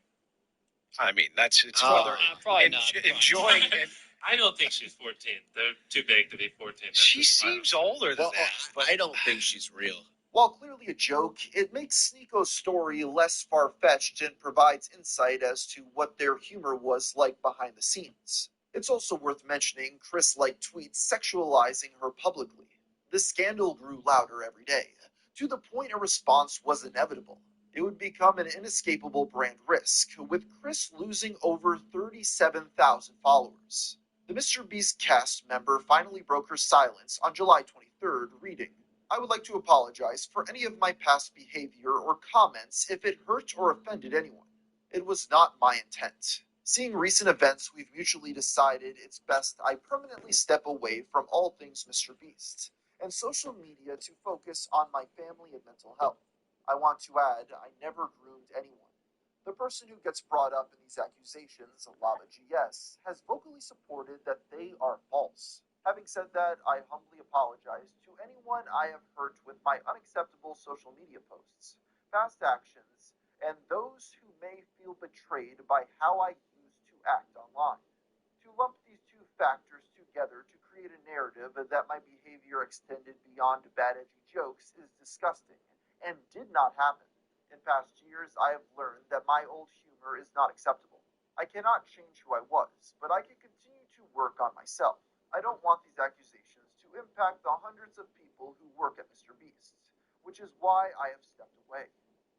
I mean, it's Probably not. enjoying it. I don't think she's 14. They're too big to be 14. That's She just my- seems older than Well, that. I don't think she's real. While clearly a joke, it makes Sneeko's story less far-fetched and provides insight as to what their humor was like behind the scenes. It's also worth mentioning Chris liked tweets sexualizing her publicly. The scandal grew louder every day, to the point a response was inevitable. It would become an inescapable brand risk, with Chris losing over 37,000 followers. The Mr. Beast cast member finally broke her silence on July 23rd, reading, "I would like to apologize for any of my past behavior or comments if it hurt or offended anyone. It was not my intent. Seeing recent events, we've mutually decided it's best I permanently step away from all things Mr. Beast and social media to focus on my family and mental health. I want to add, I never groomed anyone. The person who gets brought up in these accusations, Lava GS, has vocally supported that they are false. Having said that, I humbly apologize to anyone I have hurt with my unacceptable social media posts, past actions, and those who may feel betrayed by how I used to act online. To lump these two factors together to create a narrative that my behavior extended beyond bad edgy jokes is disgusting and did not happen. In past years, I have learned that my old humor is not acceptable. I cannot change who I was, but I can continue to work on myself. I don't want these accusations to impact the hundreds of people who work at Mr. Beast, which is why I have stepped away."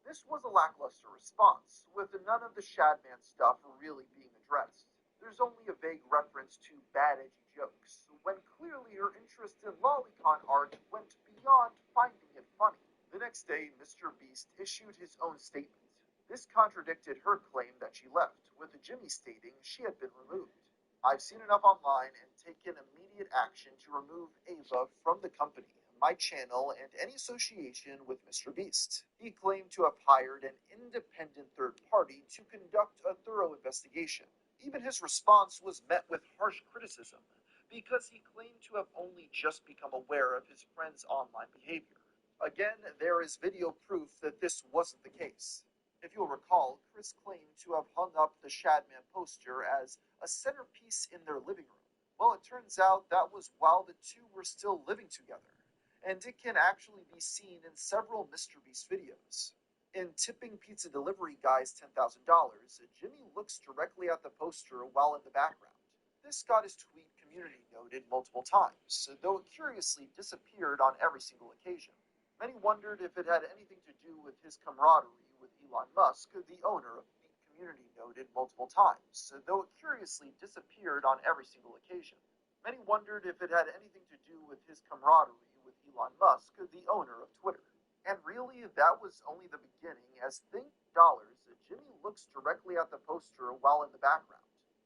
This was a lackluster response, with none of the Shadman stuff really being addressed. There's only a vague reference to bad edgy jokes, when clearly her interest in lolicon art went beyond finding it funny. The next day, Mr. Beast issued his own statement. This contradicted her claim that she left, with Jimmy stating she had been removed. "I've seen enough online and taken immediate action to remove Ava from the company, my channel, and any association with Mr. Beast." He claimed to have hired an independent third party to conduct a thorough investigation. Even his response was met with harsh criticism, because he claimed to have only just become aware of his friend's online behavior. Again, there is video proof that this wasn't the case. If you'll recall, Chris claimed to have hung up the Shadman poster as a centerpiece in their living room. Well, it turns out that was while the two were still living together, and it can actually be seen in several Mr. Beast videos. In Tipping Pizza Delivery Guy's $10,000, Jimmy looks directly at the poster while in the background. This got his tweet community noted multiple times, though it curiously disappeared on every single occasion. Many wondered if it had anything to do with his camaraderie with Elon Musk, the owner of Beat Community noted multiple times, though it curiously disappeared on every single occasion. Many wondered if it had anything to do with his camaraderie with Elon Musk, the owner of Twitter. And really, that was only the beginning, as think dollars, Jimmy looks directly at the poster while in the background.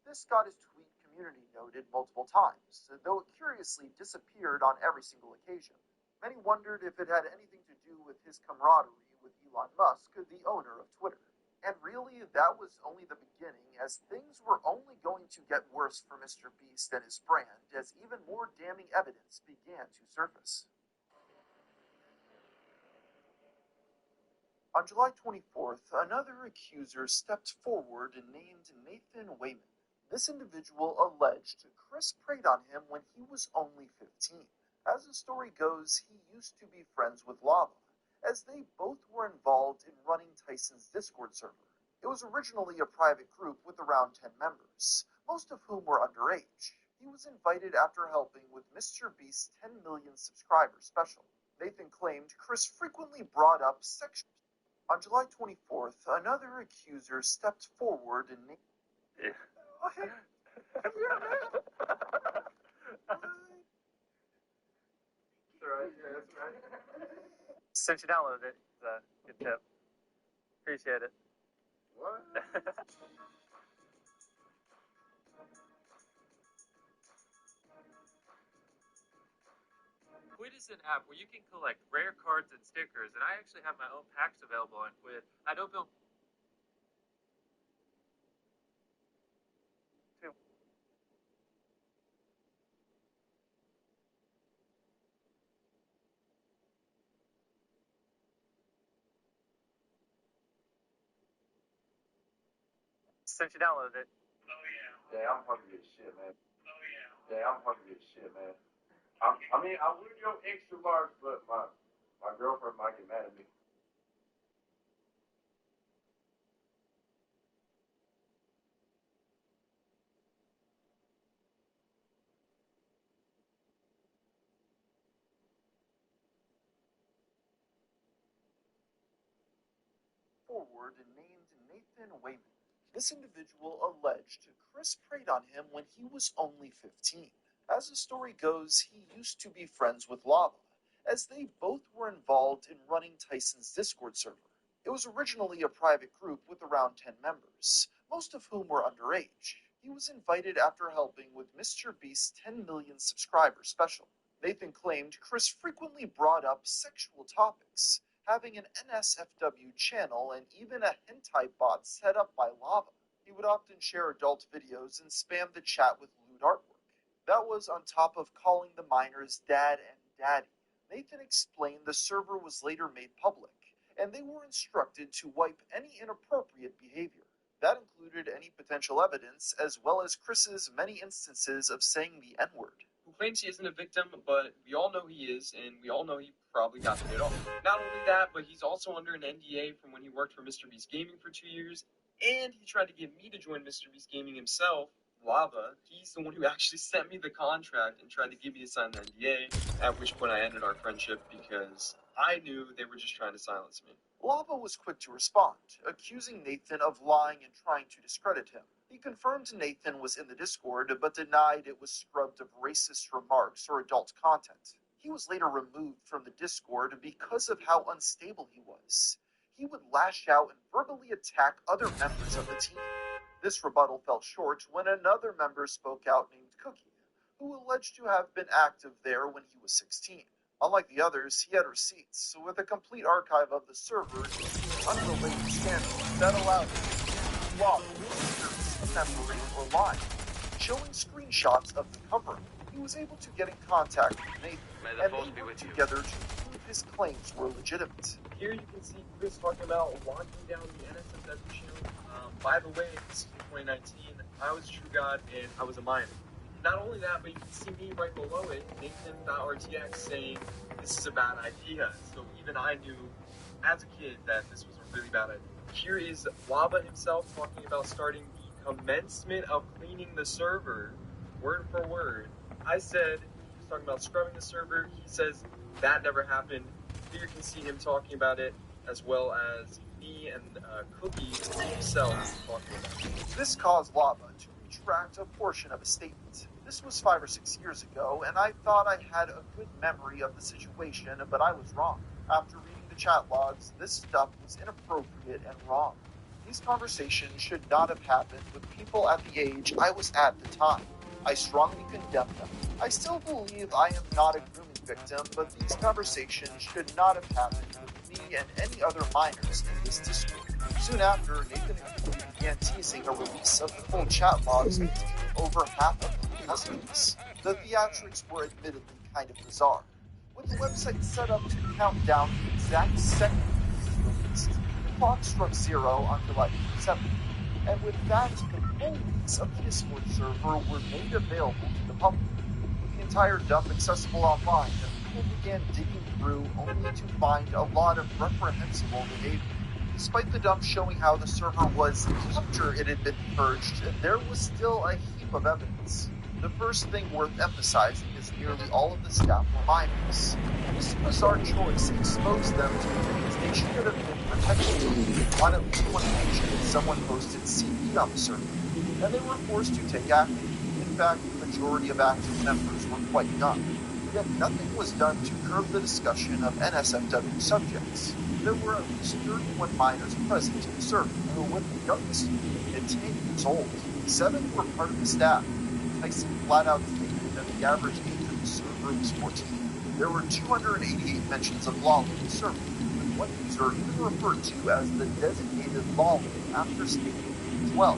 This got his tweet community noted multiple times, though it curiously disappeared on every single occasion. Many wondered if it had anything to do with his camaraderie with Elon Musk, the owner of Twitter. And really, that was only the beginning, as things were only going to get worse for Mr. Beast and his brand, as even more damning evidence began to surface. On July 24th, another accuser stepped forward named Nathan Wayman. This individual alleged Chris preyed on him when he was only 15. As the story goes, he used to be friends with Lava, as they both were involved in running Tyson's Discord server. It was originally a private group with around 10 members, most of whom were underage. He was invited after helping with Mr. Beast's 10 million subscriber special. Nathan claimed Chris frequently brought up sexual. On July 24th, another accuser stepped forward and Since you downloaded it, it's a good tip. Appreciate it. What? Quid is an app where you can collect rare cards and stickers, and I actually have my own packs available on Quid. I don't build. Since you downloaded it. Yeah, I'm hungry as shit, man. Yeah, I'm hungry as shit, man. I mean, I would go extra large, but my girlfriend might get mad at me. Forward named Nathan Wayman. This individual alleged Chris preyed on him when he was only 15. As the story goes, he used to be friends with Lava, as they both were involved in running Tyson's Discord server. It was originally a private group with around 10 members, most of whom were underage. He was invited after helping with Mr. Beast's 10 million subscribers special. Nathan claimed Chris frequently brought up sexual topics, having an NSFW channel and even a hentai bot set up by Lava. He would often share adult videos and spam the chat with lewd artwork. That was on top of calling the minors dad and daddy. Nathan explained the server was later made public, and they were instructed to wipe any inappropriate behavior. That included any potential evidence, as well as Chris's many instances of saying the N-word. Who claims he isn't a victim, but we all know he is, and we all know he probably got paid off. Not only that, but he's also under an NDA from when he worked for Mr. Beast Gaming for 2 years, and he tried to get me to join Mr. Beast Gaming himself. Lava, he's the one who actually sent me the contract and tried to get me to sign the NDA, at which point I ended our friendship because I knew they were just trying to silence me. Lava was quick to respond, accusing Nathan of lying and trying to discredit him. He confirmed Nathan was in the Discord, but denied it was scrubbed of racist remarks or adult content. He was later removed from the Discord because of how unstable he was. He would lash out and verbally attack other members of the team. This rebuttal fell short when another member spoke out named Cookie, who alleged to have been active there when he was 16. Unlike the others, he had receipts, with a complete archive of the server and unrelated scandals that allowed him to log memory or lying, showing screenshots of the cover-up. He was able to get in contact with Nathan, and they worked together to prove his claims were legitimate. Here you can see Chris talking about locking down the NSFW channel. By the way, this is 2019. I was a true god and I was a minor. Not only that, but you can see me right below it, Nathan.rtx, saying this is a bad idea. So even I knew as a kid that this was a really bad idea. Here is Lava himself talking about starting the commencement of cleaning the server, word for word. I said he was talking about scrubbing the server. He says that never happened. Here you can see him talking about it, as well as me and Cookie himself talking about it. This caused Lava to retract a portion of his statement. This was 5 or 6 years ago, and I thought I had a good memory of the situation, but I was wrong. After reading the chat logs, this stuff was inappropriate and wrong. These conversations should not have happened with people at the age I was at the time. I strongly condemn them. I still believe I am not a grooming victim, but these conversations should not have happened with me and any other minors in this Discord. Soon after, Nathan and Cookie began teasing a release of the full chat logs containing over half of the custodies. The theatrics were admittedly kind of bizarre, with the website set up to count down the exact second it was released. The clock struck 0 on July 27th, and with that, the full leaks of the Discord server were made available to the public. With the entire dump accessible online, people began digging through only to find a lot of reprehensible behavior. Despite the dump showing how the server was after it had been purged, there was still a heap of evidence. The first thing worth emphasizing is nearly all of the staff were minors. This bizarre choice exposed them to things they should have been protected. On at least one occasion, someone posted CP on the server, and they were forced to take action. In fact, the majority of active members were quite young. Yet nothing was done to curb the discussion of NSFW subjects. There were at least 31 minors present in the server, with the youngest being at 10 years old. 7 were part of the staff. Tyson flat out stated that the average age of the server was 14. There were 288 mentions of lol in the server, with one user even referred to as the designated lol after stating as well.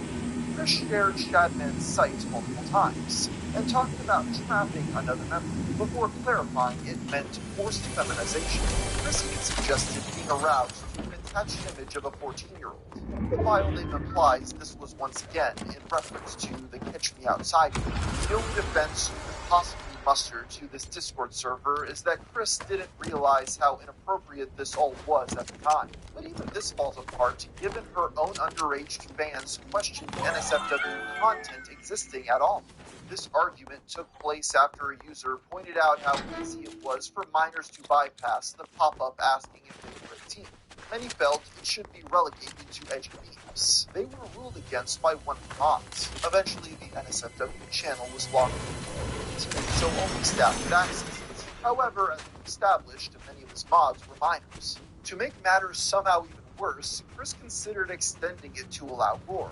Chris shared Shadman's site multiple times, and talking about trapping another member, before clarifying it meant forced feminization. Chris even suggested being aroused to an attached image of a 14-year-old. The file name implies this was once again in reference to the Catch Me Outside. The only defense you could possibly muster to this Discord server is that Chris didn't realize how inappropriate this all was at the time. But even this falls apart given her own underage fans questioned NSFW content existing at all. This argument took place after a user pointed out how easy it was for minors to bypass the pop-up asking if they were 18. Many felt it should be relegated to edgy memes. They were ruled against by one of the mods. Eventually, the NSFW channel was locked in, so only staff could access it. However, as we established, many of his mods were minors. To make matters somehow even worse, Chris considered extending it to allow gore,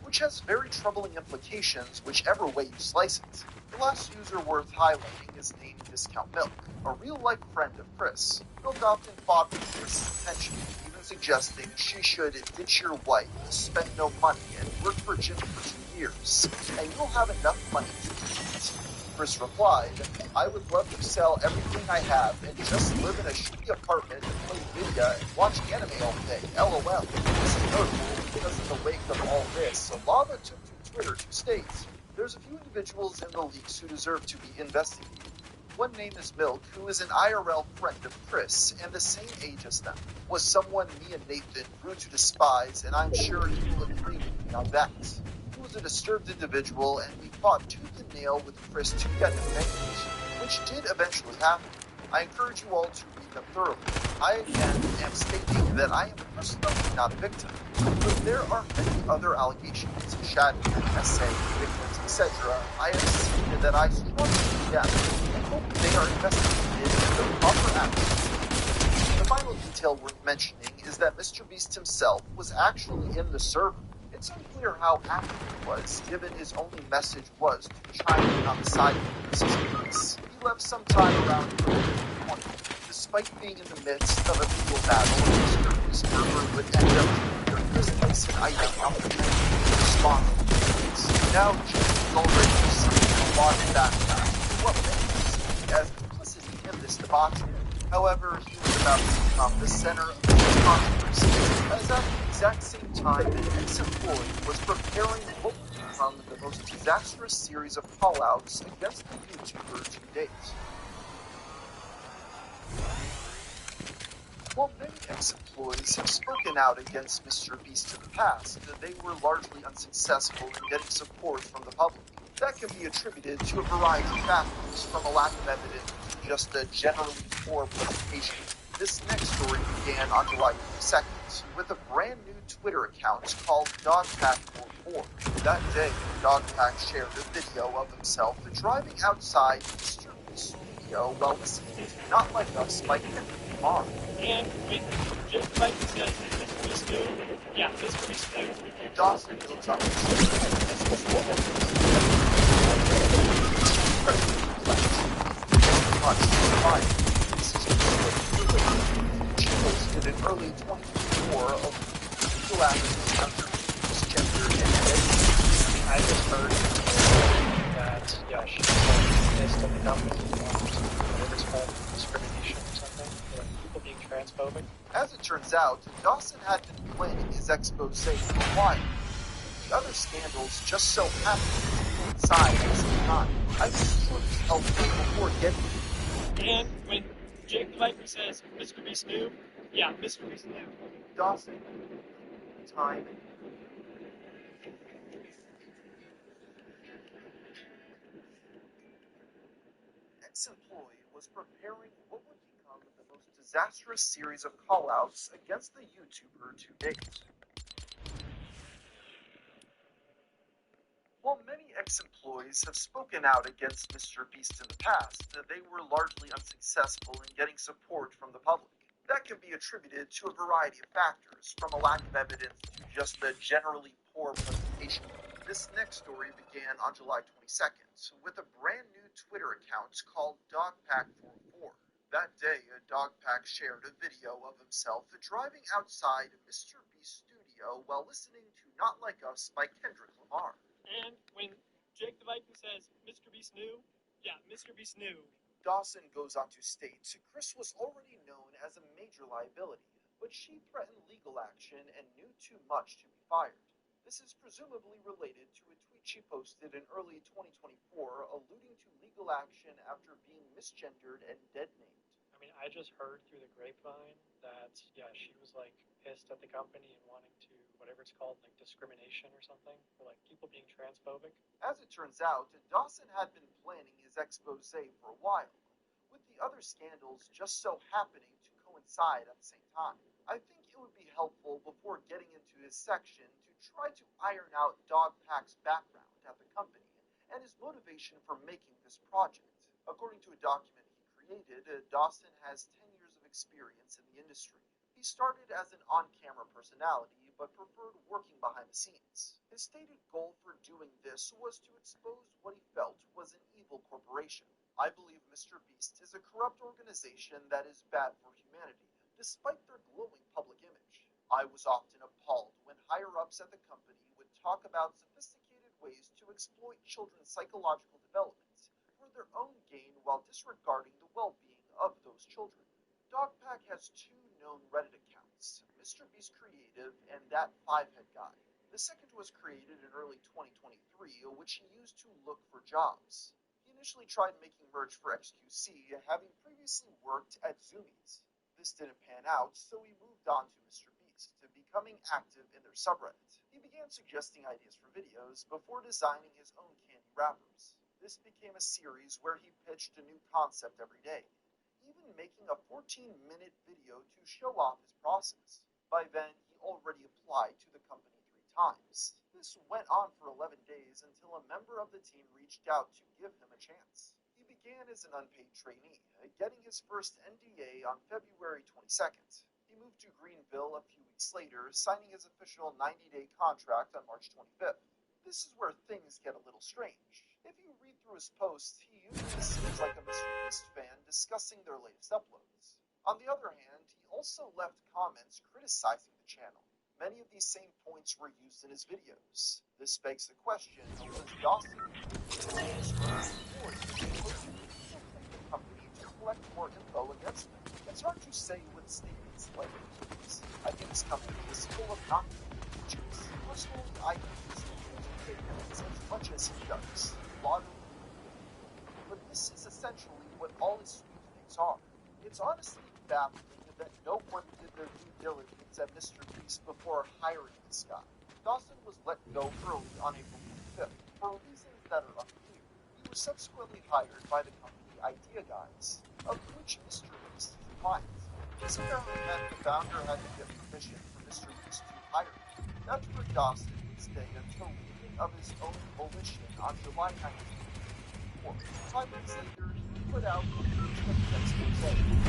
which has very troubling implications whichever way you slice it. The last user worth highlighting is named Discount Milk, a real-life friend of Chris. Milk often fought for Chris's attention, even suggesting she should ditch your wife, spend no money, and work for Jim for 2 years, and you'll have enough money to do it. Chris replied, I would love to sell everything I have and just live in a shitty apartment and play video and watch anime all day, lol. This is notable because in the wake of all this, Lava took to Twitter to state, there's a few individuals in the leaks who deserve to be investigated. One name is Milk, who is an IRL friend of Chris and the same age as them, was someone me and Nathan grew to despise, and I'm sure he will agree with me on that. He was a disturbed individual, and we fought tooth and nail with Chris to get him banished, which did eventually happen. I encourage you all to read them thoroughly. I again am stating that I am personally not a victim, but there are many other allegations, Shadman, SA, victims, etc. I have seen that I strongly condemn and hope they are investigated in the proper actions. The final detail worth mentioning is that Mr. Beast himself was actually in the server. It's unclear how active he was, given his only message was to chime in on the side of his case. He left sometime around 2020. Despite being in the midst of a legal battle, Mr. Beast server would end up taking their Chris Tyson item off the menu to respond to the case. Now, Jim is already receiving a lot of backlash for what many perceive as complicity in this debauchery. However, he was about to become the center of the controversy, as at the exact same time an ex-employee was preparing what would become the most disastrous series of call-outs against the YouTuber to date. While many ex-employees have spoken out against Mr. Beast in the past, they were largely unsuccessful in getting support from the public. That can be attributed to a variety of factors, from a lack of evidence to just a generally poor presentation. This next story began on July 22nd with a brand new Twitter account called DogPack44. That day, Dogpack shared a video of himself driving outside Mr. Beast's studio while listening to Not Like Us by Kendrick Lamar. And just like you said, Mr. Beast do. Yeah, Mr. Beast do. Dawson goes up. She posted in early 2024 of legal avenues under gender and identity. I just heard that, yeah, she was pissed at the government whatever it's called, discrimination or something, like people being transphobic. As it turns out, Dawson had been planning his expose for a while. The other scandals just so happened to coincide at the same time. I was sure this helped before getting it. And when Jake the Viper says, Mr. Beast knew, yeah, Mr. Beast knew. Dawson, time. Ex-employee was preparing what would become the most disastrous series of call-outs against the YouTuber to date. While many ex-employees have spoken out against Mr. Beast in the past, they were largely unsuccessful in getting support from the public. That can be attributed to a variety of factors, from a lack of evidence to just a generally poor presentation. This next story began on July 22nd with a brand new Twitter account called DogPack44. That day, a dog pack shared a video of himself driving outside Mr. Beast's studio while listening to Not Like Us by Kendrick Lamar. And when Jake the Viking says, Mr. Beast knew, yeah, Mr. Beast knew. Dawson goes on to state Chris was already known as a major liability, but she threatened legal action and knew too much to be fired. This is presumably related to a tweet she posted in early 2024 alluding to legal action after being misgendered and dead-named. I mean, I just heard through the grapevine that, yeah, she was, like, pissed at the company and wanting to, whatever it's called, like, discrimination or something, for, like, people being transphobic. As it turns out, Dawson had been planning his expose for a while, with the other scandals just so happening to coincide at the same time. I think it would be helpful before getting into his section to try to iron out Dogpack's background at the company and his motivation for making this project. According to a document he created, Dawson has 10 years of experience in the industry. He started as an on-camera personality, but preferred working behind the scenes. His stated goal for doing this was to expose what he felt was an evil corporation. I believe Mr. Beast is a corrupt organization that is bad for humanity, despite their glowing public image. I was often appalled when higher-ups at the company would talk about sophisticated ways to exploit children's psychological development for their own gain while disregarding the well-being of those children. Dogpack has two known Reddit accounts, Mr. Beast Creative and That Fivehead Guy. The second was created in early 2023, which he used to look for jobs. He initially tried making merch for XQC, having previously worked at Zoomies. This didn't pan out, so he moved on to Mr. Beast, becoming active in their subreddit. He began suggesting ideas for videos before designing his own candy wrappers. This became a series where he pitched a new concept every day, even making a 14-minute video to show off his process. By then, he already applied to the company 3 times. This went on for 11 days until a member of the team reached out to give him a chance. He began as an unpaid trainee, getting his first NDA on February 22nd. He moved to Greenville a few weeks later, signing his official 90-day contract on March 25th. This is where things get a little strange. If you read through his posts, he usually seems like a Mr. Beast fan discussing their latest uploads. On the other hand, he also left comments criticizing the channel. Many of these same points were used in his videos. This begs the question, was Dawson the company to collect more info against them? It's hard to say with statements like these. I think this company is full of non-features. Personally, I use as much as he does. But this is essentially what all his sweepstakes are. It's honestly baffling that no one did their due diligence at Mr. Beast before hiring this guy. Dawson was let go early on April 25th for reasons that are unclear. He was subsequently hired by the company Idea Guys, of which Mr. Beast is a client. This apparently meant the founder had to get permission for Mr. Beast to hire him. That's where Dawson would stay until leaving of his own volition on July 19th. 5 months later, he put out the first of his expose.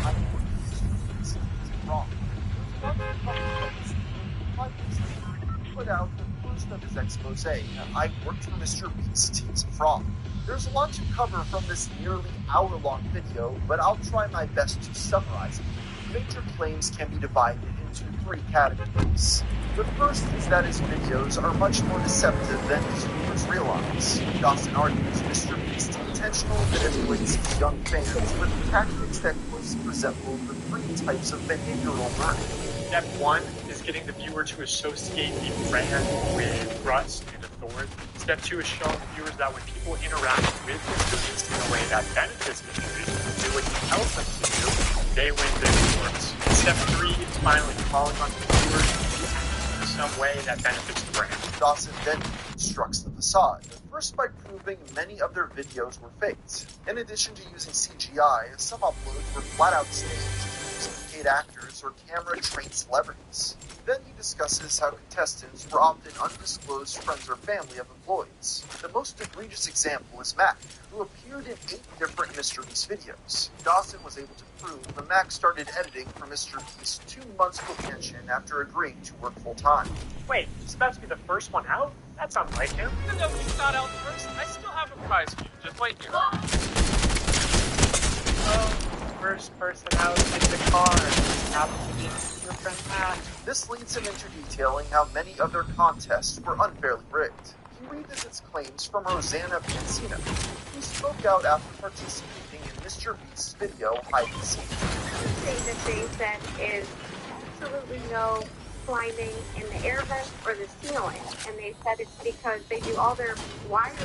I worked for Mr. Beast. It's wrong. There's a lot to cover from this. 5 months later, he put out the first of his expose. I worked for Mr. Beast. He's a fraud. There's a lot to cover from this nearly hour-long video, but I'll try my best to summarize it. Major claims can be divided into 3 categories. The first is that his videos are much more deceptive than his viewers realize. Dawson argues Mr. Beast intentionally manipulates his young fans with tactics that closely resemble the 3 types of behavioral learning. Step 1 is getting the viewer to associate the brand with trust and authority. Step 2 is showing the viewers that when people interact with Mr. Beast in a way that benefits Mr. Beast, do what he tells them to do, they win their viewers. Step 3 is finally calling on the viewers to act in some way that benefits the brand. Dawson then constructs the facade, first by proving many of their videos were faked. In addition to using CGI, some uploads were flat out staged using paid actors or camera-trained celebrities. Then he discusses how contestants were often undisclosed friends or family of employees. The most egregious example is Mac, who appeared in 8 different Mr. Beast videos. Dawson was able to prove that Mac started editing for Mr. Beast 2 months before pension after agreeing to work full-time. Wait, he's about to be the first one out? That's unlike him. Even though he's not out first, I still have a prize for you. Just wait here. first person out in the car happens to be your friend Matt. This leads him into detailing how many of their contests were unfairly rigged. He revisits claims from Rosanna Pansino, who spoke out after participating in Mr. Beast's video Hide and Seek. The thing that they said is absolutely no climbing in the air vent or the ceiling, and they said it's because they do all their wiring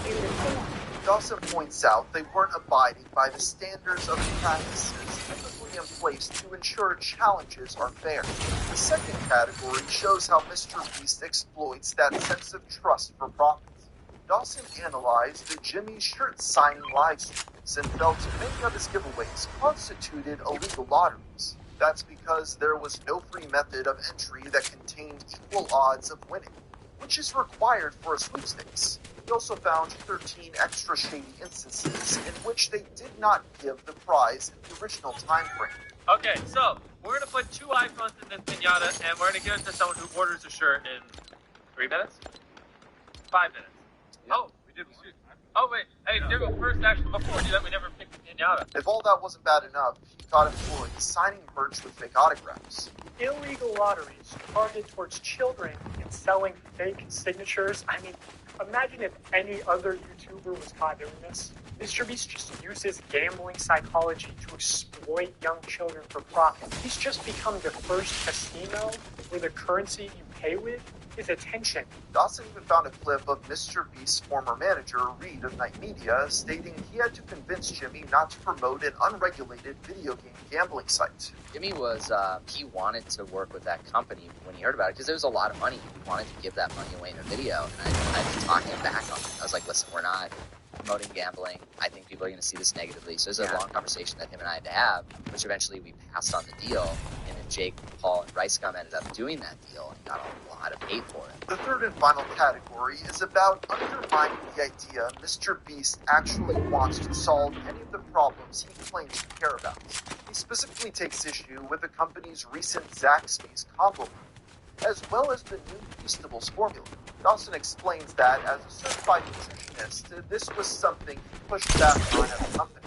in the ceiling. Dawson points out they weren't abiding by the standards of the practices typically in place to ensure challenges are fair. The second category shows how Mr. Beast exploits that sense of trust for profit. Dawson analyzed the Jimmy shirt signing live streams and felt many of his giveaways constituted illegal lotteries. That's because there was no free method of entry that contained equal odds of winning, which is required for a sweepstakes. He also found 13 extra shady instances in which they did not give the prize in the original time frame. Okay, so we're gonna put 2 iPhones in this pinata, and we're gonna give it to someone who orders a shirt in 3 minutes, 5 minutes. Yeah. Oh, we did. Oh wait, hey, first actually before we do that, we never picked the pinata. If all that wasn't bad enough, he caught employees signing merch with fake autographs. Illegal lotteries targeted towards children and selling fake signatures. I mean, imagine if any other YouTuber was caught doing this. Mr. Beast just uses gambling psychology to exploit young children for profit. He's just become the first casino where the currency you pay with is attention. Dawson even found a clip of Mr. Beast's former manager, Reed of Night Media, stating he had to convince Jimmy not to promote an unregulated video game gambling site. Jimmy he wanted to work with that company when he heard about it because there was a lot of money. He wanted to give that money away in a video. And I talked him back on it. I was like, listen, we're not promoting gambling. I think people are going to see this negatively. So it was a long conversation that him and I had to have, which eventually we passed on the deal. And then Jake, Paul, and Ricegum ended up doing that deal and got a lot of hate for it. The third and final category is about undermining the idea Mr. Beast actually wants to solve any of the problems he claims to care about. He specifically takes issue with the company's recent Zaxby's combo, as well as the new Feastables formula. Dawson explains that as a certified nutritionist, this was something he pushed back on at the company.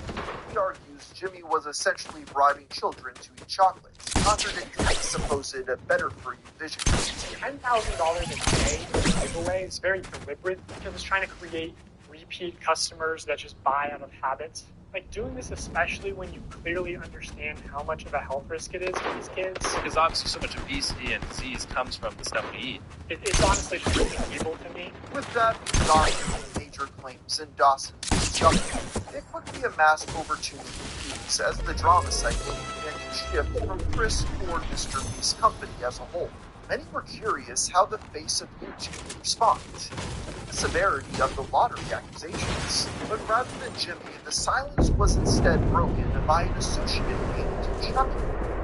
He argues Jimmy was essentially bribing children to eat chocolates, contradicting his supposed better-for-you vision. $10,000 a day giveaway is very deliberate because it's trying to create repeat customers that just buy out of habit. Like, doing this especially when you clearly understand how much of a health risk it is for these kids. Because obviously so much obesity and disease comes from the stuff we eat. It's honestly just really evil to me. With that, Dawson's major claims and Dawson's discovery, they quickly amassed over 2 million views as the drama cycle began to shift from Chris toward Mr. Beast's company as a whole. Many were curious how the face of YouTube would respond to the severity of the lottery accusations. But rather than Jimmy, the silence was instead broken by an associate named Chucky.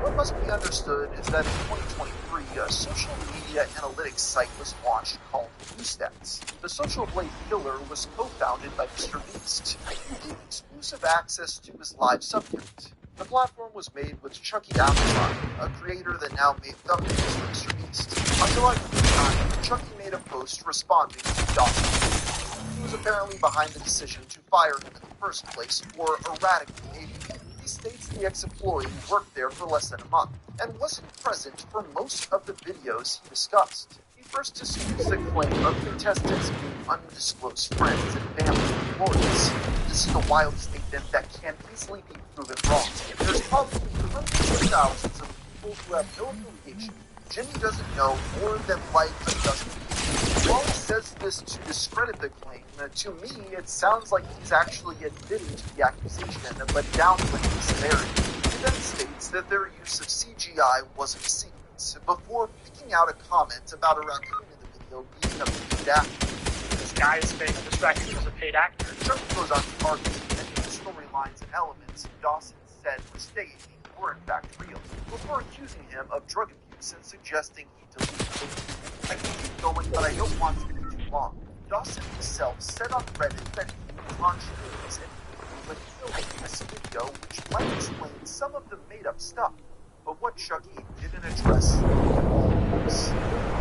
What must be understood is that in 2023, a social media analytics site was launched called Stats. The social blade killer was co-founded by Mr. Beast, who gave exclusive access to his live subject. The platform was made with Chucky Amazon, a creator that now made thumbnails for Mr. Beast. On July 29th, Chucky made a post responding to Dawson. He was apparently behind the decision to fire him in the first place for erratic behavior. He states the ex-employee worked there for less than a month and wasn't present for most of the videos he discussed. He first disputes the claim of contestants being undisclosed friends and family employees. This is a wild statement that can easily be proven wrong. There's probably hundreds of thousands of people who have no affiliation. Jimmy doesn't know more than like a dozen people. While he says this to discredit the claim, to me it sounds like he's actually admitting to the accusation but downplaying the severity. He then states that their use of CGI wasn't a secret, before picking out a comment about a raccoon in the video being a paid actor. This guy is saying this raccoon is a paid actor. Chuck goes on to argue that any storylines and elements Dawson said were staged were in fact real, before accusing him of drug abuse and suggesting he deleted it. I can keep going, but I don't want to be too long. Dawson himself said on Reddit that he was on shrooms and when filming this video, which might explain some of the made-up stuff. But what Chucky didn't address was he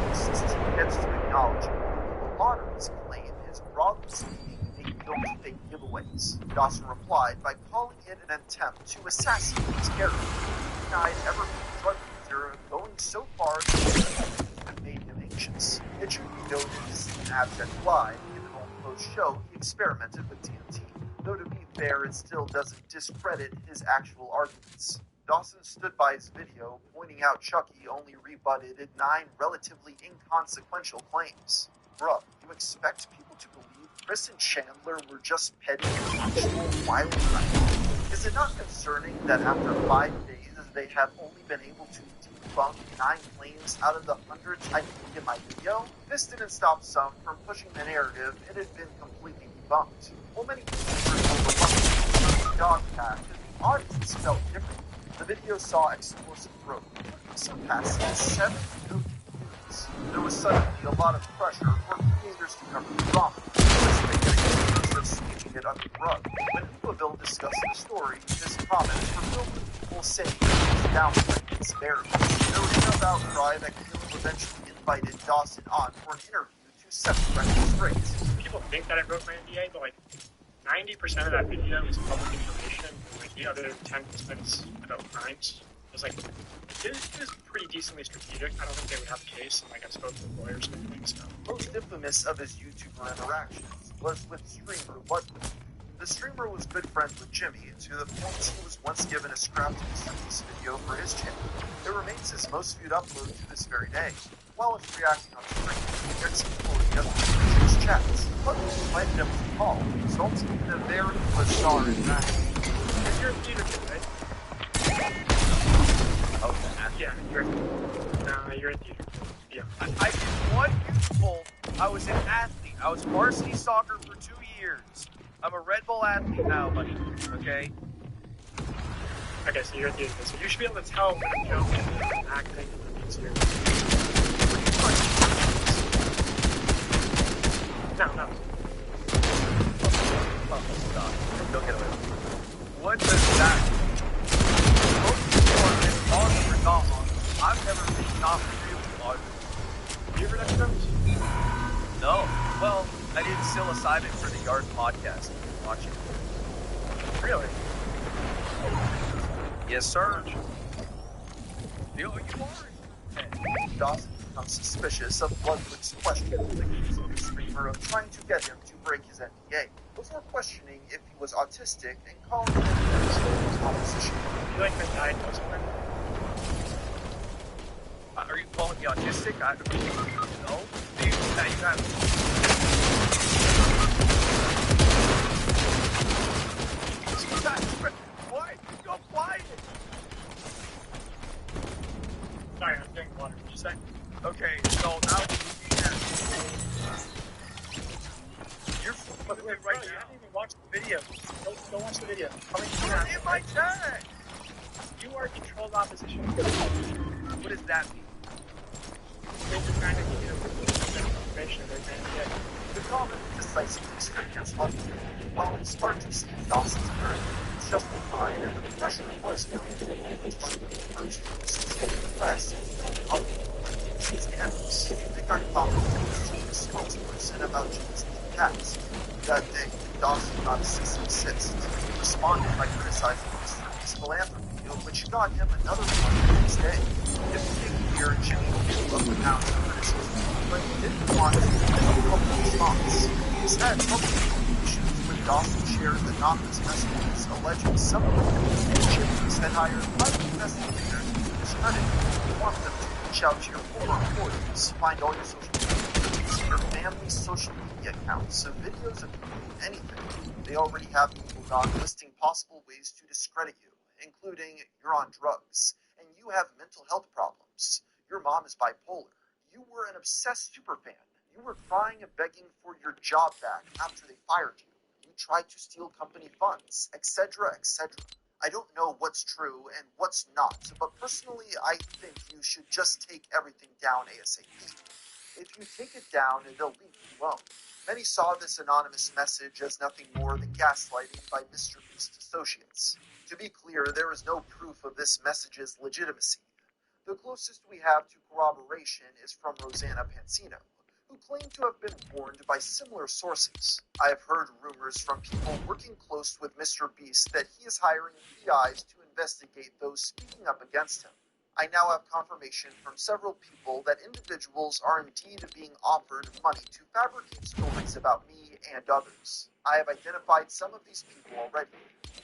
insists he gets to acknowledge the lottery's claim is broadly speaking a filmed fake giveaways. Dawson replied by calling it an attempt to assassinate his character. He denied ever being a drug user, going so far that it made him anxious. It should be noted this is an abject lie. In an old post show, he experimented with DMT. Though to be fair, it still doesn't discredit his actual arguments. Dawson stood by his video, pointing out Chucky only rebutted 9 relatively inconsequential claims. Bruh, you expect people to believe Chris and Chandler were just petty and actual wild criminals? Is it not concerning that after 5 days they have only been able to debunk 9 claims out of the hundreds I made in my video? This didn't stop some from pushing the narrative it had been completely debunked. While many YouTubers were reluctant to the dog pack, the audience felt different. The video saw explosive growth, surpassing 7 million views. There was suddenly a lot of pressure for creators to cover the drama, instead of sweeping it under the rug. When Uberville discussed the story, his comments were filled with people saying he was downplaying its severity. There was enough outcry that Caleb eventually invited Dawson on for an interview to set the record straight. People think that I wrote my NDA, but 90% of that video is public information, and the other 10% is about crimes. It was pretty decently strategic. I don't think they would have a case, and I spoke with lawyers and everything, so. Most infamous of his YouTuber interactions was with streamer Ludwig. The streamer was good friends with Jimmy, to the point he was once given a scrapped Mr. Beast video for his channel. It remains his most viewed upload to this very day. While it's reacting on stream, he exploded Jimmy's chats. Ludwig invited him to call, resulting in a very bizarre interaction. And you're a theater kid, right? Oh, yeah, you're a theater kid. Yeah. I did one youth poll. I was an athlete. I was varsity soccer for 2 years. I'm a Red Bull athlete now, buddy. Okay? Okay, so you're a theater kid. So you should be able to tell when you don't get acting and experience. No. Oh, stop. Don't get away with it. What does that mean? Most people are in on or not on. I've never been not really on. You ever done films? No. Well, I did psilocybin for the Yard podcast. Watching. Really? Yes, sir. You are. Dawson becomes suspicious of Ludwig's questionable accusing the streamer of trying to get him to break his NDA, before questioning if he was autistic and calling him his opposition. You like misdiagnosed him? Are you calling me autistic? No. You have... Why? Go quiet! Sorry, I'm drinking water. What did you say? Okay, so now you're Wait, right now. You haven't even watched the video. Go watch the video. You're in my chat! You are controlled opposition. What does that mean? They're trying to give you information they're trying to get. The comment decisively stood against Ludwig. While it's hard to see Dawson's verdict, it's justified and the pressure was mounted. The press his enemies. They got confidence to the spokesperson about Jimmy's past. That day, Dawson got a cease and desist. He responded by criticizing Mr. Beast's philanthropy, which got him another one the next day. It became clear Jimmy knew of the pounds of criticism, but he didn't want to give a public response. He's had public communications when Dawson shared anonymous messages alleging some of the Jimmy's had hired private investigators to discredit him. He wanted them to reach out to your former employees, find all your social media, your family's social media accounts, so videos of you doing anything. They already have Google Doc listing possible ways to discredit you, including you're on drugs, and you have mental health problems. Your mom is bipolar. You were an obsessed superfan. You were crying and begging for your job back after they fired you. You tried to steal company funds, etc., etc. I don't know what's true and what's not, but personally, I think you should just take everything down ASAP. If you take it down, they'll leave you alone. Many saw this anonymous message as nothing more than gaslighting by Mr. Beast's associates. To be clear, there is no proof of this message's legitimacy. The closest we have to corroboration is from Rosanna Pansino, who claim to have been warned by similar sources. I have heard rumors from people working close with Mr. Beast that he is hiring PIs to investigate those speaking up against him. I now have confirmation from several people that individuals are indeed being offered money to fabricate stories about me and others. I have identified some of these people already.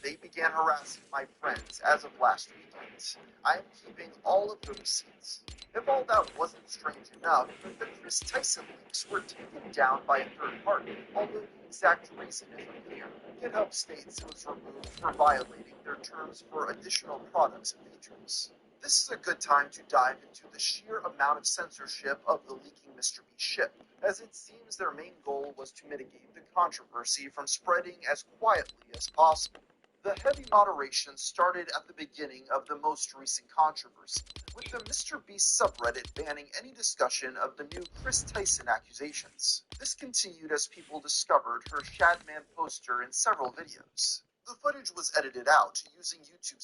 They began harassing my friends as of last weekend. I am keeping all of the receipts. If all that wasn't strange enough, the Chris Tyson links were taken down by a third party, although the exact reason is unclear. GitHub states it was removed for violating their terms for additional products and features. This is a good time to dive into the sheer amount of censorship of the leaking Mr. Beast ship, as it seems their main goal was to mitigate the controversy from spreading as quietly as possible. The heavy moderation started at the beginning of the most recent controversy, with the Mr. Beast subreddit banning any discussion of the new Chris Tyson accusations. This continued as people discovered her Shadman poster in several videos. The footage was edited out using YouTube